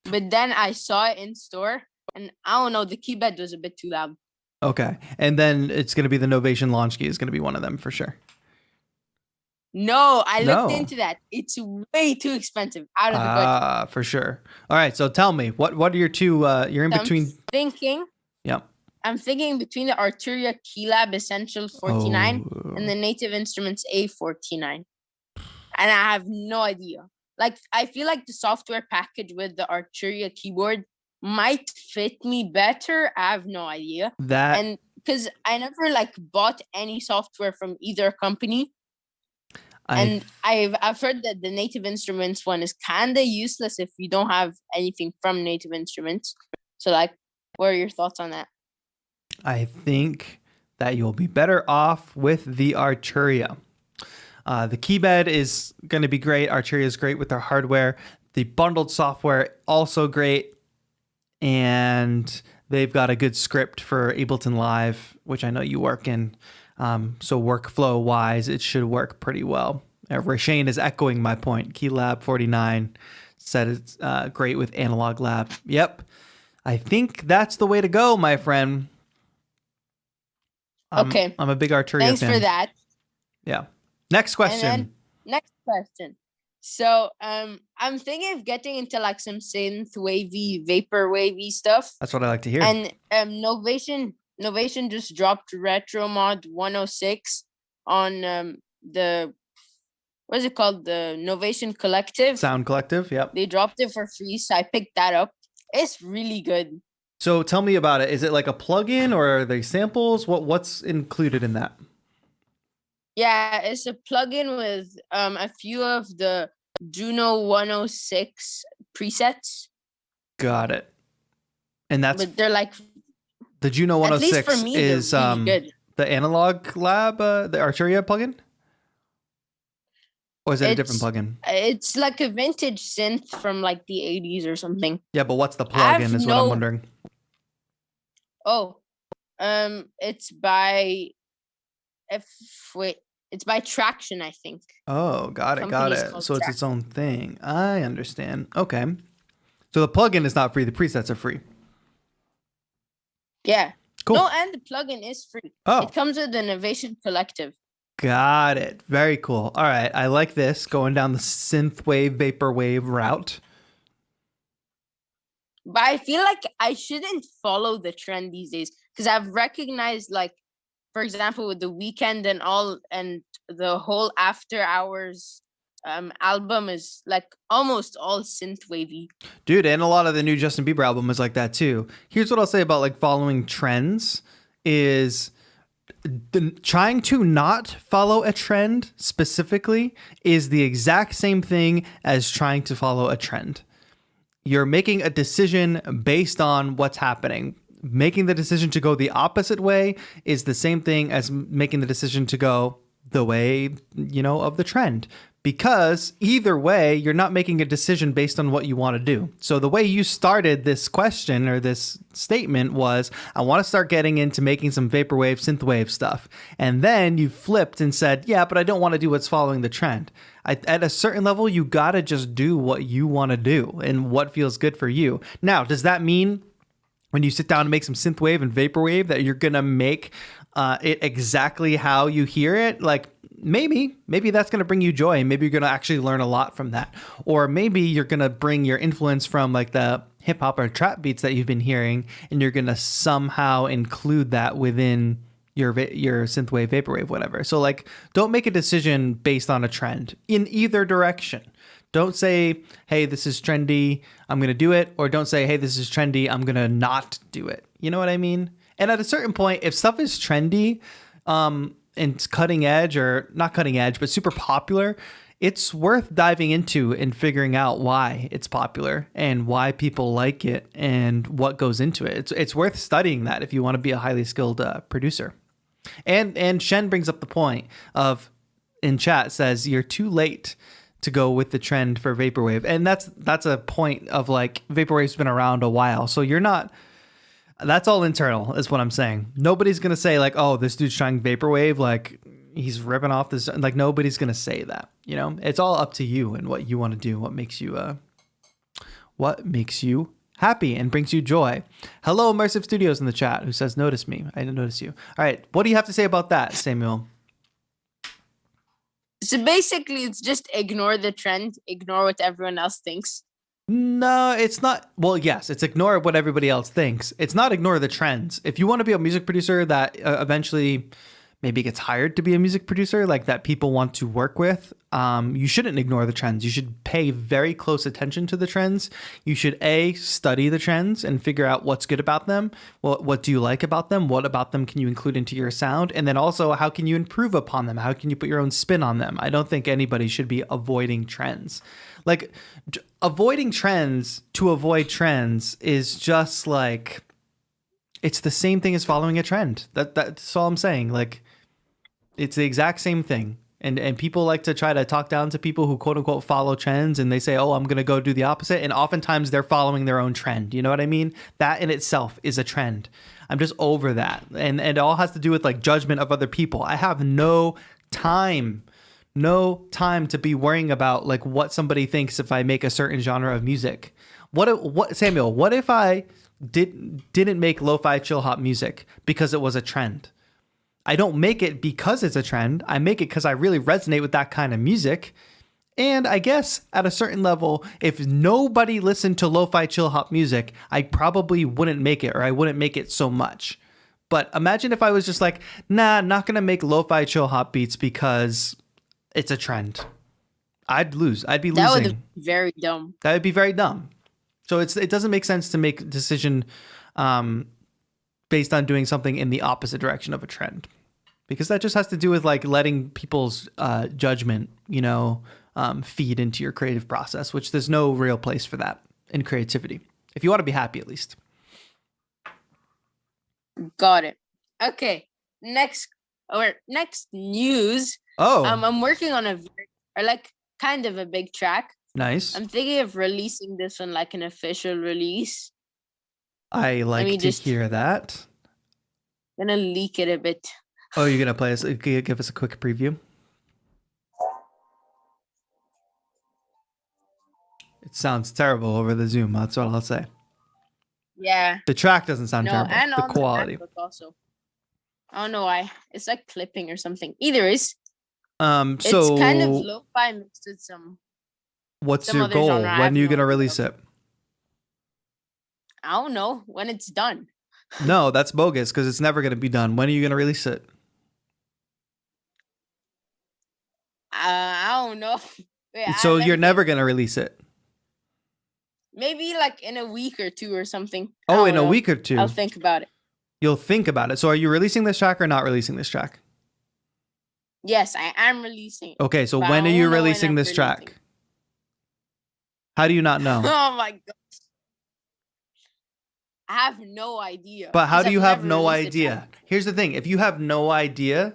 but then I saw it in store, and I don't know, the keyboard was a bit too loud. Okay, and then it's going to be the Novation launch key is going to be one of them for sure. No, I looked No. into that. It's way too expensive, out of the budget. For sure. All right, so tell me, what are your two? You're in between. I'm thinking between the Arturia Keylab Essential 49 and the Native Instruments A49, and I have no idea. Like, I feel like the software package with the Arturia keyboard might fit me better. I have no idea. And because I never like bought any software from either company. And I've heard that the Native Instruments one is kind of useless if you don't have anything from Native Instruments. So, like, what are your thoughts on that? I think that you'll be better off with the Arturia. The keybed is going to be great. Arturia is great with their hardware. The bundled software, also great. And they've got a good script for Ableton Live, which I know you work in. So workflow-wise, it should work pretty well. Rashane is echoing my point. Keylab 49 said it's great with Analog Lab. Yep. I think that's the way to go, my friend. Okay. I'm a big Arturia fan. Thanks for that. Yeah. Next question. Next question. So, I'm thinking of getting into like some synth wavy, vapor wavy stuff. That's what I like to hear. And Novation just dropped Retro Mod 106 on the what is it called? The Novation Collective. Sound Collective, yep. They dropped it for free, so I picked that up. It's really good. So tell me about it. Is it like a plugin or are they samples? What's included in that? Yeah, it's a plugin with a few of the Juno 106 presets. Got it. And that's but they're like the Juno 106 at least for me, is really good. The Analog Lab, the Arturia plugin? Or is it a different plugin? It's like a vintage synth from like the 80s or something. Yeah, but what's the plugin is what I'm wondering. Oh, it's by it's by Traction, I think. Oh, got it. So it's its own thing. I understand. Okay. So the plugin is not free. The presets are free. Yeah. Cool. No, and the plugin is free. Oh. It comes with the Novation Collective. Got it. Very cool. All right. I like this, going down the synthwave, vaporwave route. But I feel like I shouldn't follow the trend these days because I've recognized, like, for example, with The Weeknd and all, and the whole After Hours album is like almost all synthwavy. Dude, and a lot of the new Justin Bieber album is like that too. Here's what I'll say about like following trends is trying to not follow a trend specifically is the exact same thing as trying to follow a trend. You're making a decision based on what's happening. Making the decision to go the opposite way is the same thing as making the decision to go the way, of the trend. Because either way, you're not making a decision based on what you want to do. So the way you started this question or this statement was, I want to start getting into making some vaporwave, synthwave stuff. And then you flipped and said, yeah, but I don't want to do what's following the trend. At a certain level, you got to just do what you want to do and what feels good for you. Now, does that mean when you sit down and make some synthwave and vaporwave that you're going to make it exactly how you hear it? Like, maybe that's going to bring you joy. Maybe you're going to actually learn a lot from that. Or maybe you're going to bring your influence from like the hip hop or trap beats that you've been hearing, and you're going to somehow include that within your synthwave, vaporwave, whatever. So like, don't make a decision based on a trend in either direction. Don't say, hey, this is trendy, I'm going to do it. Or don't say, hey, this is trendy, I'm going to not do it. You know what I mean? And at a certain point, if stuff is trendy, and it's cutting edge, or not cutting edge, but super popular, it's worth diving into and figuring out why it's popular and why people like it and what goes into it. It's worth studying that if you want to be a highly skilled producer. And Shen brings up the point of, in chat, says you're too late to go with the trend for vaporwave. And that's a point of like, vaporwave's been around a while. So you're not, that's all internal is what I'm saying. Nobody's going to say like, oh, this dude's trying vaporwave, like he's ripping off this. Like nobody's going to say that, it's all up to you and what you want to do, what makes you what makes you happy and brings you joy. Hello, Immersive Studios in the chat who says, notice me. I didn't notice you. All right. What do you have to say about that, Samuel? So basically, it's just ignore the trend, ignore what everyone else thinks. No, it's not. Well, yes, it's ignore what everybody else thinks. It's not ignore the trends. If you want to be a music producer that eventually maybe gets hired to be a music producer, like that people want to work with, you shouldn't ignore the trends. You should pay very close attention to the trends. You should study the trends and figure out what's good about them. What do you like about them? What about them can you include into your sound? And then also, how can you improve upon them? How can you put your own spin on them? I don't think anybody should be avoiding trends. Like avoiding trends to avoid trends is just like, it's the same thing as following a trend. That's all I'm saying. Like, it's the exact same thing. And people like to try to talk down to people who quote unquote follow trends, and they say, oh, I'm going to go do the opposite. And oftentimes they're following their own trend. You know what I mean? That in itself is a trend. I'm just over that. And it all has to do with like judgment of other people. I have no time to be worrying about like what somebody thinks if I make a certain genre of music. What Samuel, what if I didn't make lo-fi chill hop music because it was a trend? I don't make it because it's a trend. I make it because I really resonate with that kind of music. And I guess at a certain level, if nobody listened to lo-fi chill hop music, I probably wouldn't make it, or I wouldn't make it so much. But imagine if I was just like, nah, not going to make lo-fi chill hop beats because it's a trend. I'd lose. I'd be losing. That would be very dumb. That would be very dumb. So it doesn't make sense to make a decision based on doing something in the opposite direction of a trend, because that just has to do with like letting people's judgment, feed into your creative process, which there's no real place for that in creativity. If you want to be happy, at least. Got it. Okay. Next news. Oh. I'm working on kind of a big track. Nice. I'm thinking of releasing this on like an official release. I like to hear that. Gonna leak it a bit. Oh, you're gonna play us? Give us a quick preview. It sounds terrible over the Zoom. That's what I'll say. Yeah. The track doesn't sound terrible. And the quality. Also. I don't know why. It's like clipping or something. Either is. So it's kind of lo-fi mixed with some. What's your goal? When are you gonna release it? I don't know. When it's done. No, that's bogus because it's never gonna be done. When are you gonna release it? I don't know. Wait, so you're never gonna release it? Maybe like in a week or two or something. Oh, in a week or two. I'll think about it. You'll think about it. So are you releasing this track or not releasing this track? Yes, I am releasing it. Okay, so when are you releasing this track? How do you not know? Oh my god. I have no idea. But how do you have no idea? Here's the thing. If you have no idea,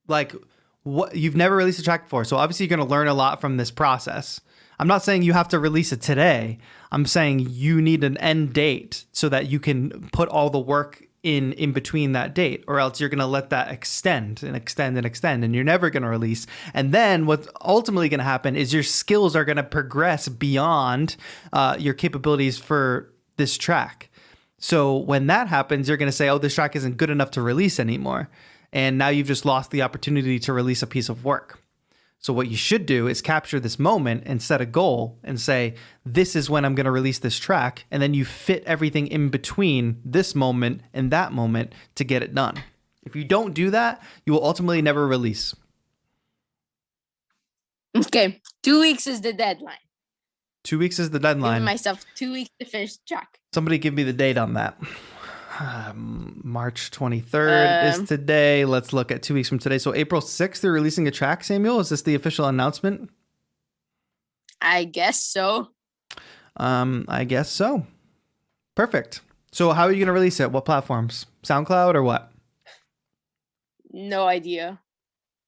like what you've never released a track before. So obviously you're going to learn a lot from this process. I'm not saying you have to release it today. I'm saying you need an end date so that you can put all the work in between that date, or else you're going to let that extend and extend and extend, and you're never going to release. And then what's ultimately going to happen is your skills are going to progress beyond your capabilities for this track. So when that happens, you're going to say, oh, this track isn't good enough to release anymore. And now you've just lost the opportunity to release a piece of work. So what you should do is capture this moment and set a goal and say, this is when I'm going to release this track. And then you fit everything in between this moment and that moment to get it done. If you don't do that, you will ultimately never release. Okay. 2 weeks is the deadline. 2 weeks is the deadline. Giving myself 2 weeks to finish the track. Somebody give me the date on that. March 23rd is today. Let's look at 2 weeks from today. So April 6th, they're releasing a track, Samuel. Is this the official announcement? I guess so. I guess so. Perfect. So how are you going to release it? What platforms? SoundCloud or what? No idea.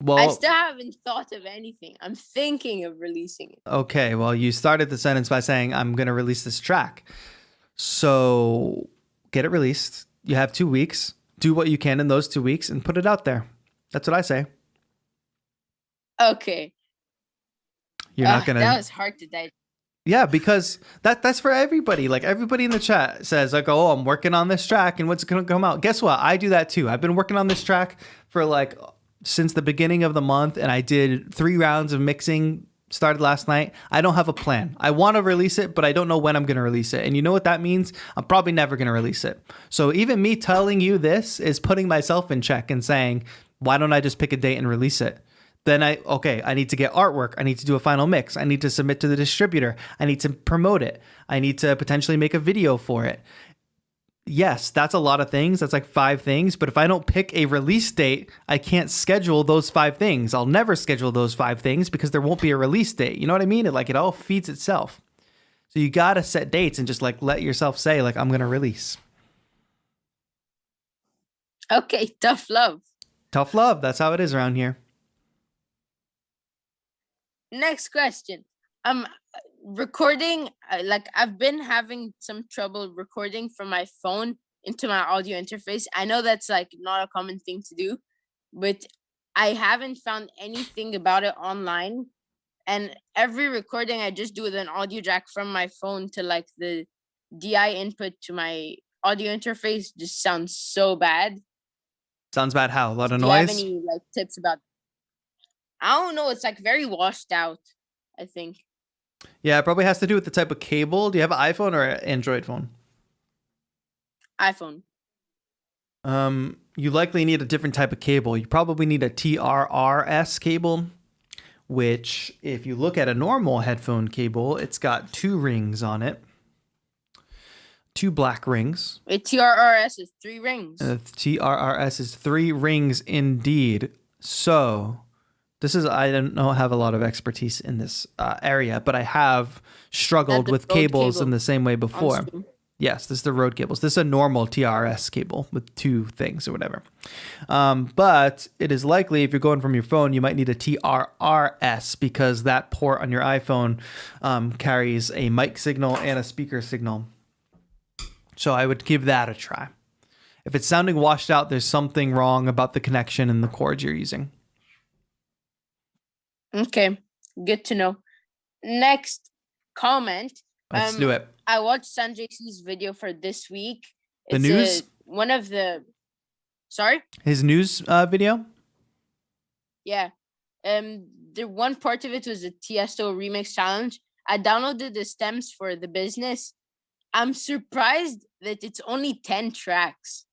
Well, I still haven't thought of anything. I'm thinking of releasing it. Okay, well, you started the sentence by saying, I'm going to release this track. So get it released. You have 2 weeks. Do what you can in those 2 weeks and put it out there. That's what I say. Okay. You're not going to... That was hard to digest. Yeah, because that's for everybody. Like everybody in the chat says like, oh, I'm working on this track and what's going to come out. Guess what? I do that too. I've been working on this track for like since the beginning of the month, and I did 3 rounds of mixing, started last night. I don't have a plan. I want to release it, but I don't know when I'm going to release it. And you know what that means? I'm probably never going to release it. So even me telling you this is putting myself in check and saying, why don't I just pick a date and release it? Then I need to get artwork. I need to do a final mix. I need to submit to the distributor. I need to promote it. I need to potentially make a video for it. Yes, that's a lot of things. That's like 5 things. But if I don't pick a release date, I can't schedule those 5 things. I'll never schedule those 5 things because there won't be a release date. You know what I mean? It all feeds itself. So you got to set dates and just like let yourself say like, I'm going to release. Okay, tough love. Tough love. That's how it is around here. Next question. Recording, like I've been having some trouble recording from my phone into my audio interface. I know that's like not a common thing to do, but I haven't found anything about it online. And every recording I just do with an audio jack from my phone to like the DI input to my audio interface just sounds so bad. Sounds bad how? A lot of Do noise? you have any like tips about? I don't know. It's like very washed out, I think. Yeah, it probably has to do with the type of cable. Do you have an iPhone or an Android phone? iPhone. You likely need a different type of cable. You probably need a TRRS cable, which if you look at a normal headphone cable, it's got 2 rings on it. 2 black rings. A TRRS is 3 rings. TRRS is 3 rings indeed. So I don't have a lot of expertise in this area, but I have struggled with cables in the same way before. Yes, this is the Rode cables. This is a normal TRS cable with 2 things or whatever. But it is likely if you're going from your phone, you might need a TRRS because that port on your iPhone carries a mic signal and a speaker signal. So I would give that a try. If it's sounding washed out, there's something wrong about the connection and the cords you're using. Okay, good to know. Next comment. Let's do it. I watched Sanjay C's video for this week. The news? One of the... Sorry? His news video? Yeah. The one part of it was a Tiesto remix challenge. I downloaded the stems for the business. I'm surprised that it's only 10 tracks.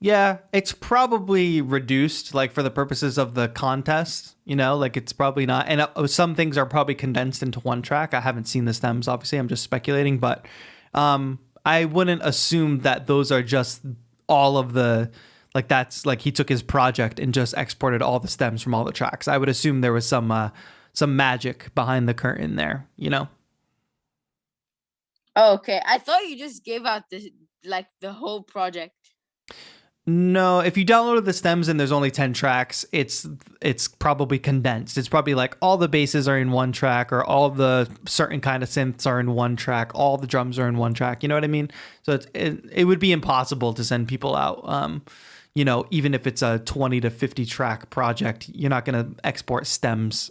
Yeah, it's probably reduced, like for the purposes of the contest, like it's probably not. And some things are probably condensed into 1 track. I haven't seen the stems, obviously. I'm just speculating, but I wouldn't assume that those are just all of the, like that's like he took his project and just exported all the stems from all the tracks. I would assume there was some magic behind the curtain there, Oh, okay. I thought you just gave out the whole project. No, if you downloaded the stems and there's only 10 tracks, it's probably condensed. It's probably like all the basses are in 1 track or all the certain kind of synths are in 1 track. All the drums are in 1 track. You know what I mean? So it would be impossible to send people out. Even if it's a 20 to 50 track project, you're not going to export stems,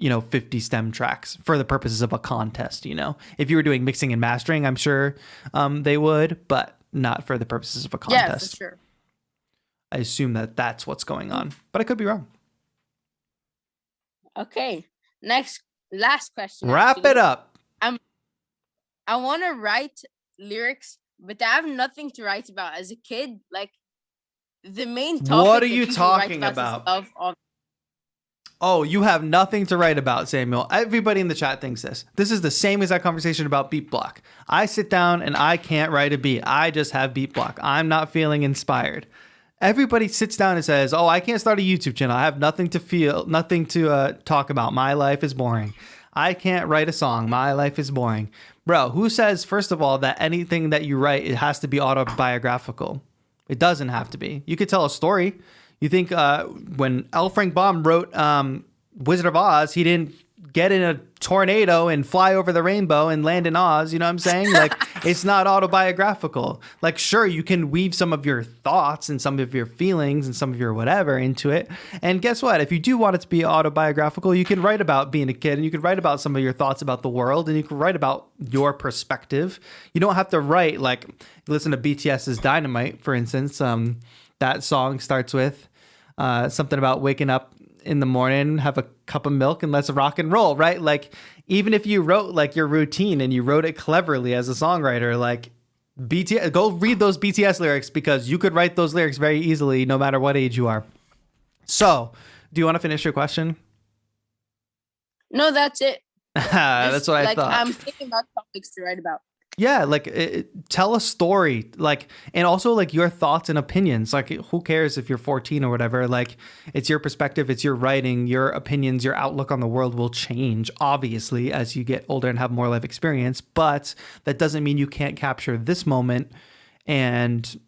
50 stem tracks for the purposes of a contest. If you were doing mixing and mastering, I'm sure they would, but not for the purposes of a contest. Yeah, for sure. I assume that that's what's going on, but I could be wrong. Okay. Last question. Wrap it up. I want to write lyrics, but I have nothing to write about. As a kid, like the main topic. What are you talking about? Oh, you have nothing to write about, Samuel. Everybody in the chat thinks this. This is the same exact conversation about beat block. I sit down and I can't write a beat. I just have beat block. I'm not feeling inspired. Everybody sits down and says, oh, I can't start a YouTube channel. I have nothing to talk about. My life is boring. I can't write a song. My life is boring. Bro, who says, first of all, that anything that you write, it has to be autobiographical? It doesn't have to be. You could tell a story. You think when L. Frank Baum wrote Wizard of Oz, he didn't get in a tornado and fly over the rainbow and land in Oz. You know what I'm saying? Like, it's not autobiographical. Like, sure, you can weave some of your thoughts and some of your feelings and some of your whatever into it. And guess what? If you do want it to be autobiographical, you can write about being a kid, and you can write about some of your thoughts about the world, and you can write about your perspective. You don't have to write, like, listen to BTS's Dynamite, for instance. That song starts with something about waking up in the morning, have a cup of milk, and let's rock and roll, right? Like, even if you wrote like your routine and you wrote it cleverly as a songwriter, like BTS, go read those BTS lyrics, because you could write those lyrics very easily no matter what age you are. So, do you want to finish your question? No, that's it. That's what I thought. I'm thinking about topics to write about. Yeah, like tell a story, like, and also like your thoughts and opinions. Like, who cares if you're 14 or whatever? Like, it's your perspective, it's your writing, your opinions, your outlook on the world will change, obviously, as you get older and have more life experience. But that doesn't mean you can't capture this moment and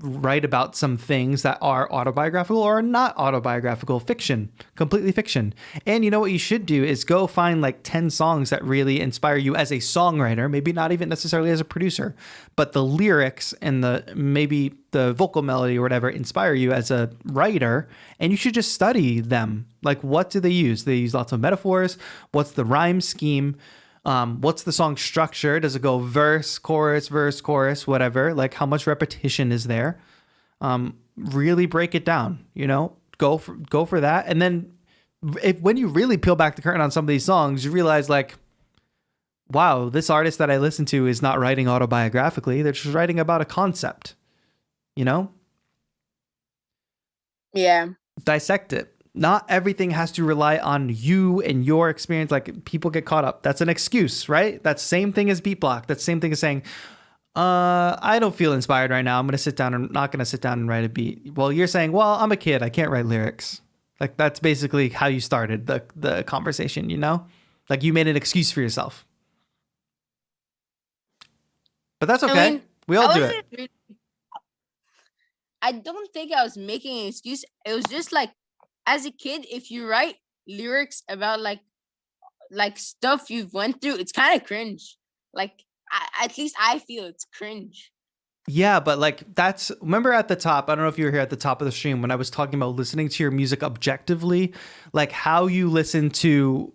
write about some things that are autobiographical or not autobiographical, fiction, completely fiction. And you know what you should do is go find like 10 songs that really inspire you as a songwriter, maybe not even necessarily as a producer, but the lyrics and maybe the vocal melody or whatever inspire you as a writer, and you should just study them. Like, what do they use? They use lots of metaphors. What's the rhyme scheme? What's the song structure? Does it go verse, chorus, whatever? Like, how much repetition is there? Really break it down, you know, go for that. And then when you really peel back the curtain on some of these songs, you realize, like, wow, this artist that I listen to is not writing autobiographically. They're just writing about a concept, you know? Yeah. Dissect it. Not everything has to rely on you and your experience. Like, people get caught up. That's an excuse, right? That's same thing as beat block. That's same thing as saying, I don't feel inspired right now. I'm not going to sit down and write a beat. Well, you're saying, well, I'm a kid. I can't write lyrics. Like, that's basically how you started the conversation, you know? Like, you made an excuse for yourself. But that's okay. I mean, we all do it. I don't think I was making an excuse. It was just like, as a kid, if you write lyrics about like stuff you've went through, it's kind of cringe. Like, at least I feel it's cringe. Yeah, but like, remember at the top, I don't know if you were here at the top of the stream when I was talking about listening to your music objectively, like how you listen to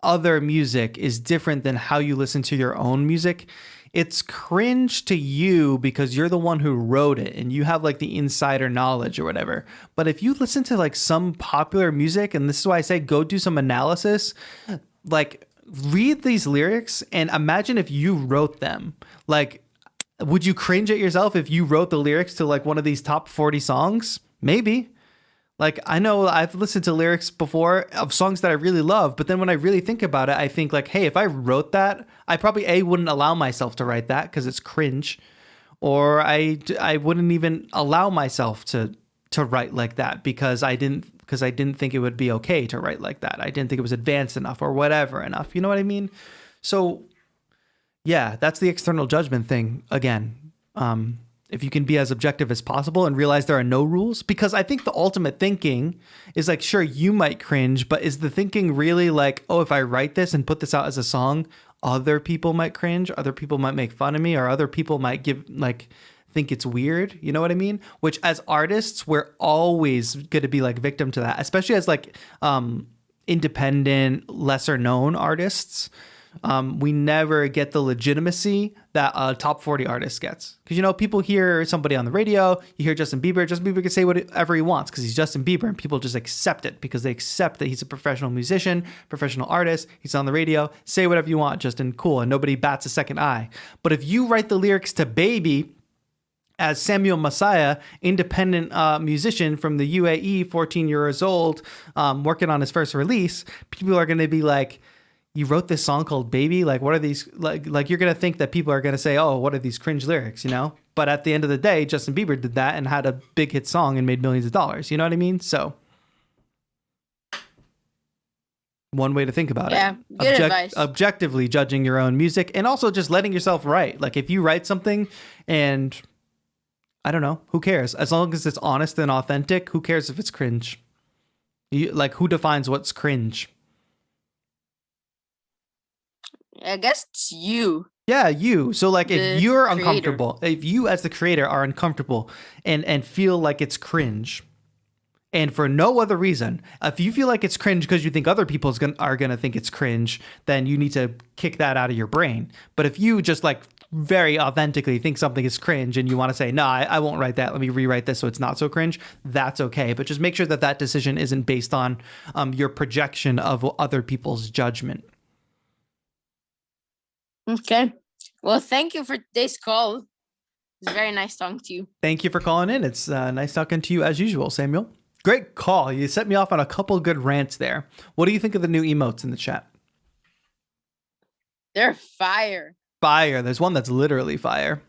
other music is different than how you listen to your own music. It's cringe to you because you're the one who wrote it and you have like the insider knowledge or whatever. But if you listen to like some popular music, and this is why I say go do some analysis, like read these lyrics and imagine if you wrote them. Like, would you cringe at yourself if you wrote the lyrics to like one of these top 40 songs? Maybe. Like, I know I've listened to lyrics before of songs that I really love, but then when I really think about it, I think like, hey, if I wrote that, I probably wouldn't allow myself to write that because it's cringe, or I wouldn't even allow myself to write like that because I didn't think it would be okay to write like that. I didn't think it was advanced enough or whatever enough. You know what I mean? So yeah, that's the external judgment thing again. If you can be as objective as possible and realize there are no rules, because I think the ultimate thinking is like, sure, you might cringe, but is the thinking really like, oh, if I write this and put this out as a song, other people might cringe, other people might make fun of me, or other people might think it's weird. You know what I mean? Which as artists, we're always going to be like victim to that, especially as like independent, lesser known artists. We never get the legitimacy that a top 40 artist gets. Because, you know, people hear somebody on the radio, you hear Justin Bieber can say whatever he wants because he's Justin Bieber, and people just accept it because they accept that he's a professional musician, professional artist, he's on the radio, say whatever you want, Justin, cool, and nobody bats a second eye. But if you write the lyrics to Baby as Samuel Messiah, independent musician from the UAE, 14 years old, working on his first release, people are going to be like, you wrote this song called Baby? Like, what are these? Like you're going to think that people are going to say, oh, what are these cringe lyrics, you know? But at the end of the day, Justin Bieber did that and had a big hit song and made millions of dollars. You know what I mean? So one way to think about it. Good advice. Objectively judging your own music, and also just letting yourself write. Like, if you write something and I don't know, who cares? As long as it's honest and authentic, who cares if it's cringe? Like, who defines what's cringe? I guess it's you. Yeah, you. So like if The you're creator. uncomfortable, if you as the creator are uncomfortable and feel like it's cringe, and for no other reason, if you feel like it's cringe because you think other people are gonna think it's cringe, then you need to kick that out of your brain. But if you just like very authentically think something is cringe and you want to say, no, I won't write that, let me rewrite this so it's not so cringe, that's okay. But just make sure that that decision isn't based on your projection of other people's judgment. Okay. Well, thank you for today's call. It's very nice talking to you. Thank you for calling in. It's nice talking to you as usual, Samuel. Great call. You set me off on a couple good rants there. What do you think of the new emotes in the chat? They're fire. Fire. There's one that's literally fire.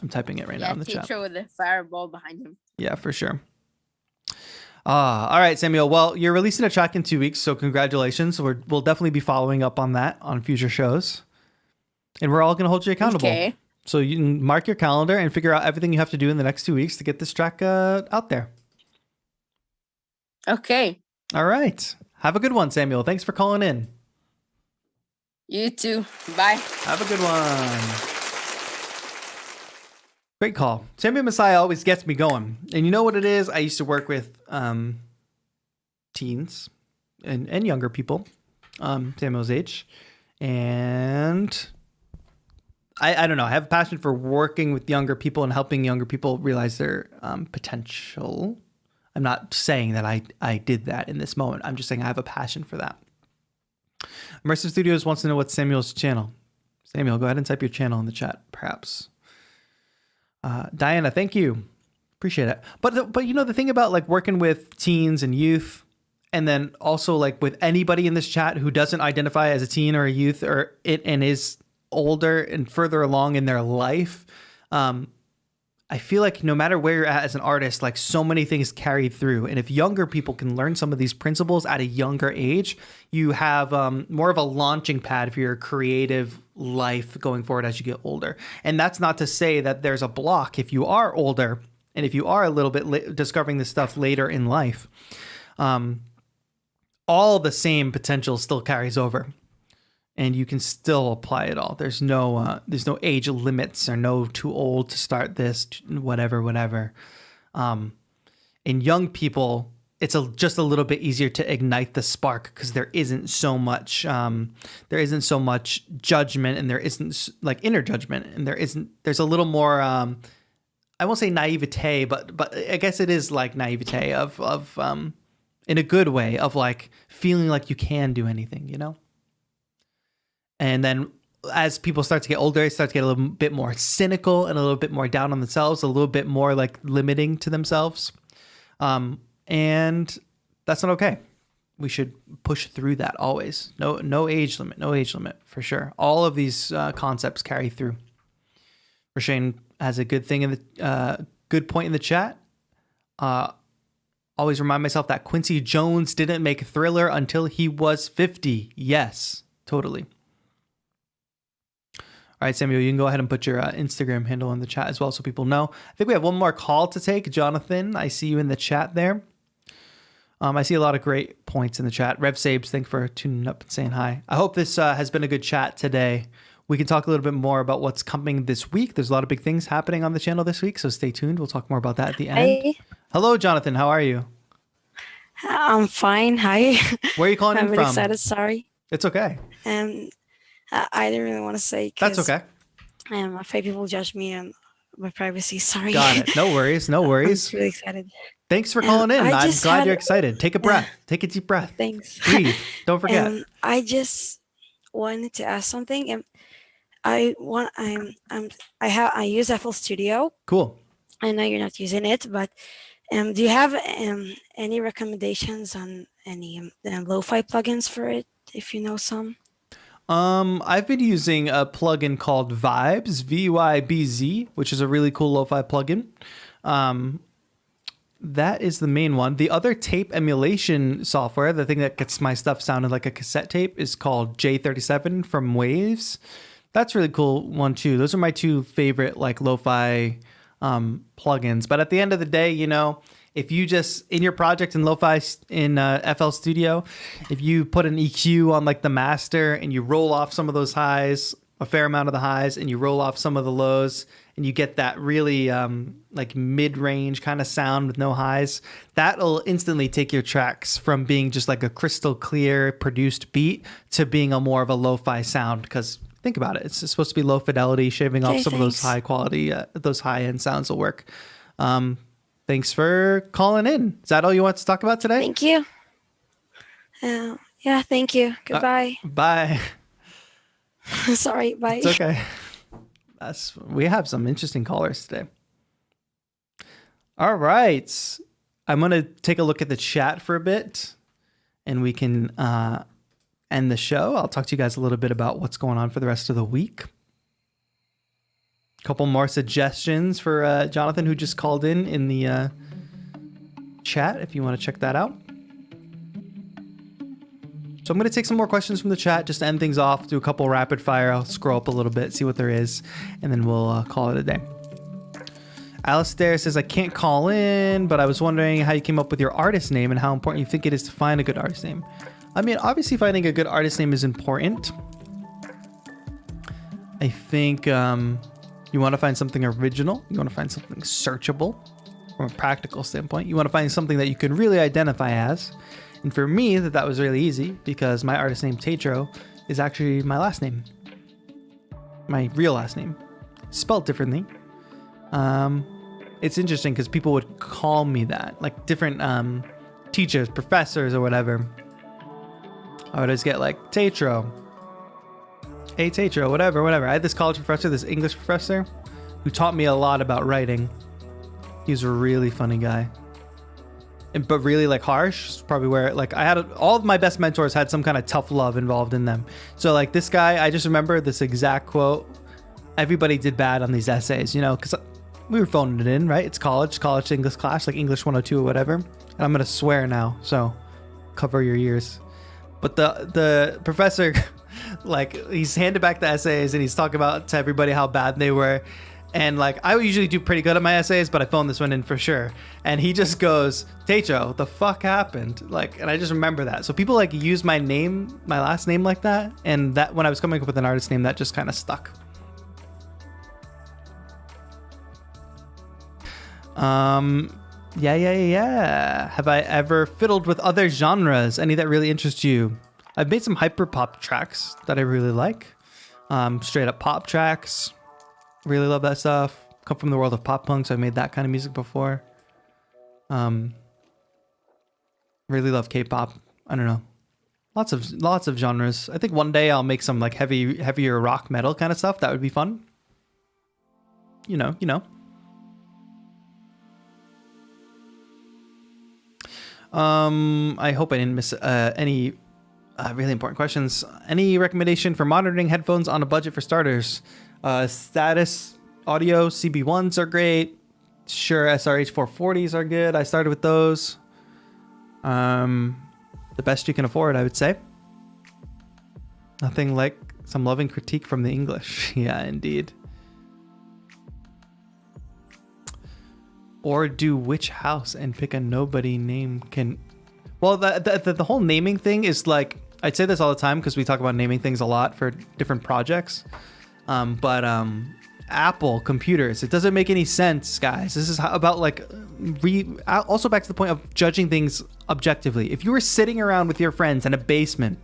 I'm typing it right now in the chat. TAETRO with a fireball behind him. Yeah, for sure. All right, Samuel. Well, you're releasing a track in 2 weeks, so congratulations. We'll definitely be following up on that on future shows. And we're all going to hold you accountable. Okay. So you can mark your calendar and figure out everything you have to do in the next 2 weeks to get this track out there. Okay. All right. Have a good one, Samuel. Thanks for calling in. You too. Bye. Have a good one. Great call. Samuel Messiah always gets me going. And you know what it is? I used to work with teens and younger people, Samuel's age. And I don't know. I have a passion for working with younger people and helping younger people realize their potential. I'm not saying that I did that in this moment. I'm just saying I have a passion for that. Immersive Studios wants to know what's Samuel's channel. Samuel, go ahead and type your channel in the chat, perhaps. Diana, thank you. Appreciate it. But you know, the thing about like working with teens and youth, and then also like with anybody in this chat who doesn't identify as a teen or a youth and is older and further along in their life, I feel like no matter where you're at as an artist, like so many things carry through. And if younger people can learn some of these principles at a younger age, you have more of a launching pad for your creative life going forward as you get older. And that's not to say that there's a block if you are older and if you are a little bit discovering this stuff later in life. All the same potential still carries over. And you can still apply it all. There's no age limits or no too old to start this, whatever. And young people, it's just a little bit easier to ignite the spark because there isn't so much judgment, and there isn't like inner judgment, and there's a little more I won't say naivete, but I guess it is like naivete of in a good way of like feeling like you can do anything, you know? And then as people start to get older, they start to get a little bit more cynical and a little bit more down on themselves, a little bit more like limiting to themselves. And that's not okay. We should push through that always. No age limit for sure. All of these concepts carry through. Rashane has a good thing in the good point in the chat. Always remind myself that Quincy Jones didn't make Thriller until he was 50. Yes, totally. All right, Samuel, you can go ahead and put your Instagram handle in the chat as well so people know. I think we have one more call to take. Jonathan, I see you in the chat there. I see a lot of great points in the chat. Rev Sabes, thanks for tuning up and saying hi. I hope this has been a good chat today. We can talk a little bit more about what's coming this week. There's a lot of big things happening on the channel this week, so stay tuned. We'll talk more about that at the end. Hi. Hello, Jonathan. How are you? I'm fine. Hi. Where are you calling in I'm from? really excited. Sorry. It's okay. I didn't really want to say. That's okay. I'm afraid people judge me and my privacy. Sorry. Got it. No worries. No worries. I'm really excited. Thanks for calling in. I'm glad you're excited. Take a breath. Take a deep breath. Thanks. Breathe. Don't forget. I just wanted to ask something. I use FL Studio. Cool. I know you're not using it, but do you have any recommendations on any lo-fi plugins for it? If you know some. I've been using a plugin called Vibes, VYBZ, which is a really cool lo-fi plugin. That is the main one. The other tape emulation software, the thing that gets my stuff sounding like a cassette tape, is called J37 from Waves. That's a really cool one too. Those are my two favorite like lo-fi plugins. But at the end of the day, you know, If you just in your project in Lo-Fi in FL Studio, if you put an EQ on like the master and you roll off some of those highs, a fair amount of the highs, and you roll off some of the lows, and you get that really like mid-range kind of sound with no highs, that'll instantly take your tracks from being just like a crystal clear produced beat to being a more of a lo-fi sound. Because think about it, it's supposed to be low fidelity. Shaving off some of those high quality, those high-end sounds will work. Thanks for calling in. Is that all you want to talk about today? Thank you. Yeah, thank you. Goodbye. Bye. Sorry, bye. It's okay. We have some interesting callers today. All right. I'm going to take a look at the chat for a bit, and we can end the show. I'll talk to you guys a little bit about what's going on for the rest of the week. Couple more suggestions for Jonathan, who just called in the chat, if you want to check that out. So I'm going to take some more questions from the chat just to end things off, do a couple rapid fire. I'll scroll up a little bit, see what there is, and then we'll call it a day. Alistair says, I can't call in, but I was wondering how you came up with your artist name and how important you think it is to find a good artist name. I mean, obviously finding a good artist name is important. I think you want to find something original. You want to find something searchable from a practical standpoint. You want to find something that you can really identify as. And for me, that was really easy because my artist name, TAETRO, is actually my last name. My real last name. Spelled differently. It's interesting because people would call me that. Like different teachers, professors, or whatever. I would always get like, TAETRO. Hey, TAETRO, whatever. I had this college professor, this English professor, who taught me a lot about writing. He was a really funny guy. But really like harsh, probably where like I had all of my best mentors had some kind of tough love involved in them. So like this guy, I just remember this exact quote. Everybody did bad on these essays, you know, because we were phoning it in, right? It's college English class, like English 102 or whatever. And I'm going to swear now, so cover your ears. But the professor, like he's handed back the essays and he's talking about to everybody how bad they were. And like, I usually do pretty good at my essays, but I phoned this one in for sure. And he just goes, TAETRO, what the fuck happened? Like, and I just remember that. So people like use my name, my last name like that. And that when I was coming up with an artist name, that just kind of stuck. Yeah. Have I ever fiddled with other genres? Any that really interest you? I've made some hyper pop tracks that I really like. Straight up pop tracks. Really love that stuff. Come from the world of pop punk, so I made that kind of music before. Really love K-pop. I don't know. Lots of genres. I think one day I'll make some like heavier rock metal kind of stuff. That would be fun. You know. I hope I didn't miss any really important questions. Any recommendation for monitoring headphones on a budget for starters? Status audio CB1s are great. Shure SRH 440s are good. I started with those. The best you can afford, I would say. Nothing like some loving critique from the English. Yeah, indeed. Or do which house and pick a nobody name can... Well, the whole naming thing is like... I'd say this all the time because we talk about naming things a lot for different projects. But Apple computers, it doesn't make any sense, guys. This is about like... Also back to the point of judging things objectively. If you were sitting around with your friends in a basement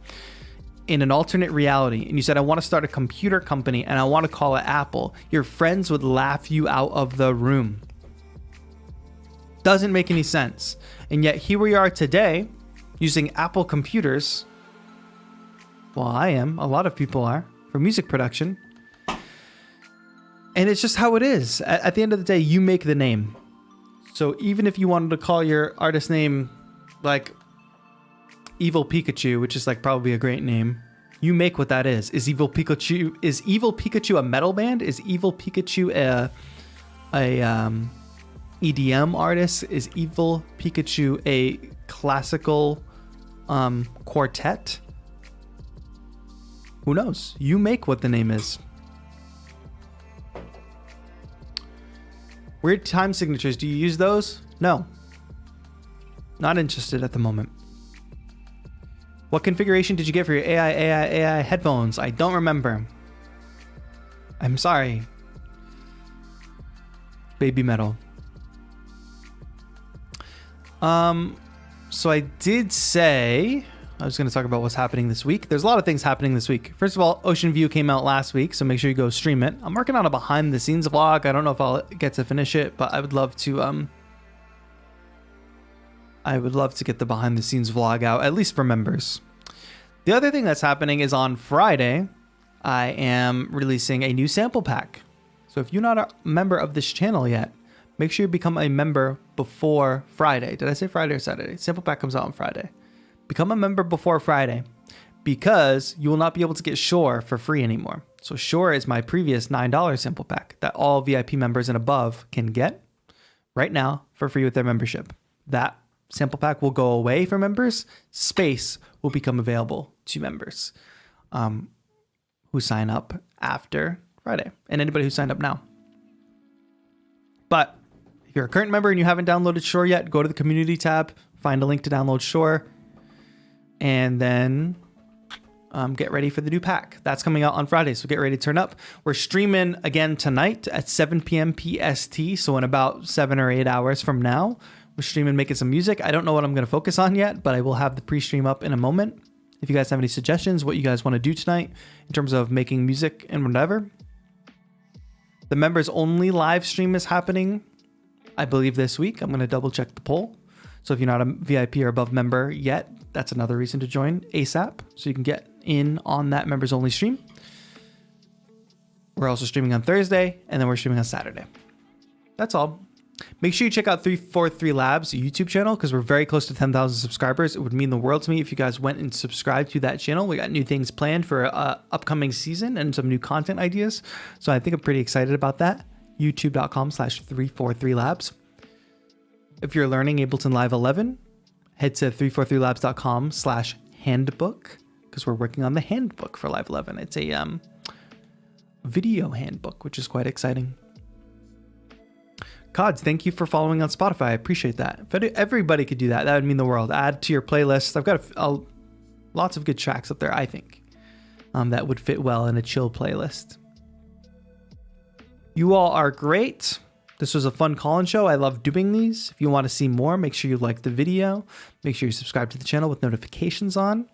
in an alternate reality and you said, I want to start a computer company and I want to call it Apple, your friends would laugh you out of the room. Doesn't make any sense. And yet here we are today using Apple computers. Well, I am. A lot of people are for music production. And it's just how it is. At the end of the day, you make the name. So even if you wanted to call your artist name like Evil Pikachu, which is like probably a great name, you make what that is. Is Evil Pikachu a metal band? Is Evil Pikachu a EDM artist? Is Evil Pikachu a classical quartet? Who knows? You make what the name is. Weird time signatures. Do you use those? No. Not interested at the moment. What configuration did you get for your AI headphones? I don't remember. I'm sorry. Baby metal. So I did say I was going to talk about what's happening this week. There's a lot of things happening this week. First of all, Ocean View came out last week, so make sure you go stream it. I'm working on a behind the scenes vlog. I don't know if I'll get to finish it, but I would love to get the behind the scenes vlog out, at least for members. The other thing that's happening is on Friday, I am releasing a new sample pack. So if you're not a member of this channel yet, make sure you become a member before Friday. Did I say Friday or Saturday? Sample pack comes out on Friday. Become a member before Friday because you will not be able to get Shore for free anymore. So Shore is my previous $9 sample pack that all VIP members and above can get right now for free with their membership. That sample pack will go away for members. Space will become available to members who sign up after Friday and anybody who signed up now. But if you're a current member and you haven't downloaded Shore yet, go to the community tab, find a link to download Shore, and then get ready for the new pack. That's coming out on Friday, so get ready to turn up. We're streaming again tonight at 7 p.m. PST, so in about 7 or 8 hours from now, we're streaming making some music. I don't know what I'm going to focus on yet, but I will have the pre-stream up in a moment. If you guys have any suggestions, what you guys want to do tonight in terms of making music and whatever. The members only live stream is happening, I believe, this week. I'm going to double check the poll. So if you're not a VIP or above member yet, that's another reason to join ASAP so you can get in on that members only stream. We're also streaming on Thursday, and then we're streaming on Saturday. That's all. Make sure you check out 343 Labs YouTube channel because we're very close to 10,000 subscribers. It would mean the world to me if you guys went and subscribed to that channel. We got new things planned for upcoming season and some new content ideas. So I think I'm pretty excited about that. YouTube.com/343Labs. If you're learning Ableton Live 11, head to 343labs.com/handbook because we're working on the handbook for Live 11. It's a video handbook, which is quite exciting. Cods, thank you for following on Spotify. I appreciate that. If everybody could do that, that would mean the world. Add to your playlist. I've got lots of good tracks up there, I think, that would fit well in a chill playlist. You all are great. This was a fun call-in show. I love doing these. If you want to see more, make sure you like the video. Make sure you subscribe to the channel with notifications on.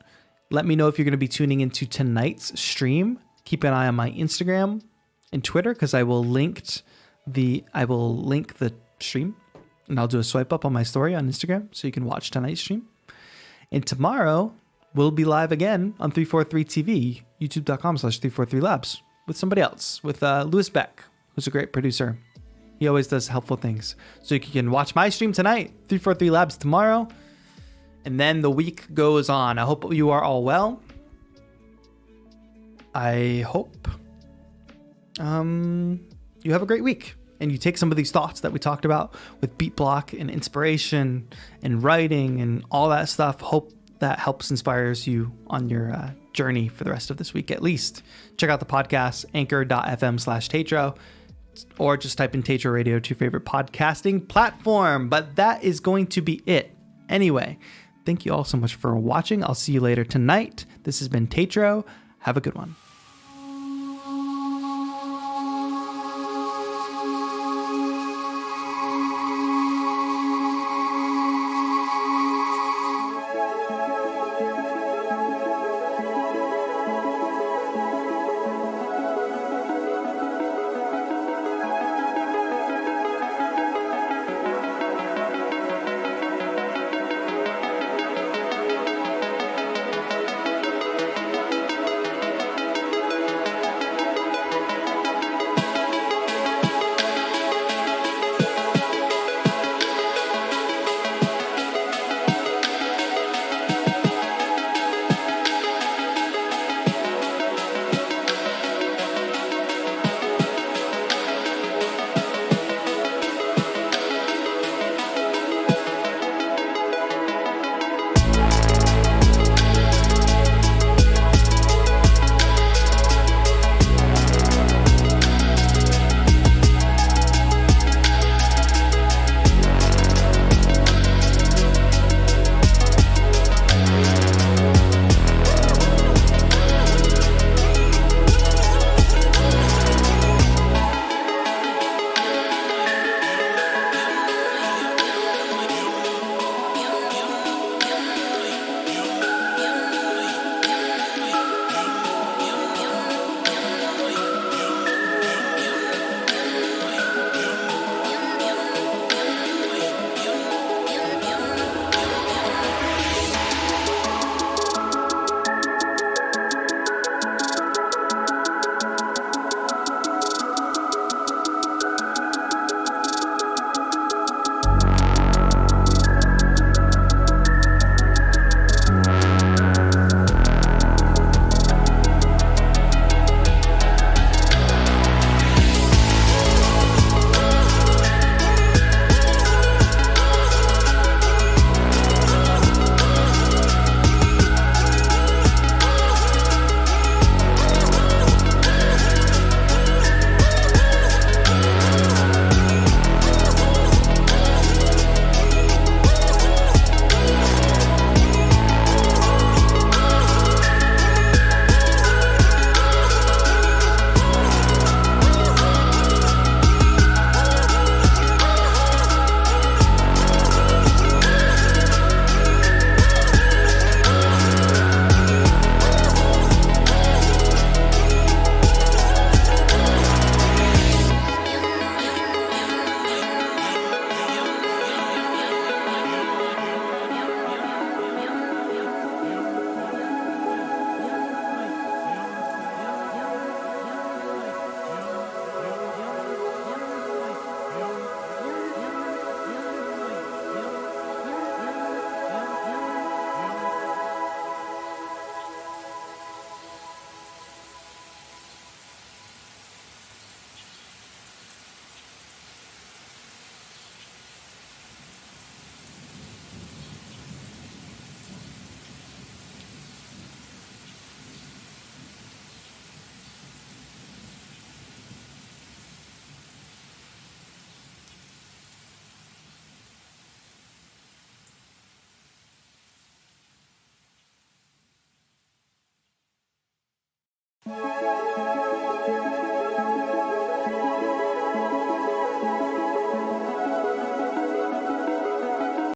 Let me know if you're going to be tuning into tonight's stream. Keep an eye on my Instagram and Twitter because I will link the stream and I'll do a swipe up on my story on Instagram so you can watch tonight's stream. And tomorrow we'll be live again on 343 TV, youtube.com/343labs with somebody else, with Louis Beck, who's a great producer. He always does helpful things. So you can watch my stream tonight, 343 Labs tomorrow, and then the week goes on. I hope you are all well. I hope you have a great week and you take some of these thoughts that we talked about with beat block and inspiration and writing and all that stuff. Hope that helps inspires you on your journey for the rest of this week at least. Check out the podcast, anchor.fm/TAETRO, or just type in TAETRO Radio to your favorite podcasting platform. But that is going to be it. Anyway, thank you all so much for watching. I'll see you later tonight. This has been TAETRO. Have a good one.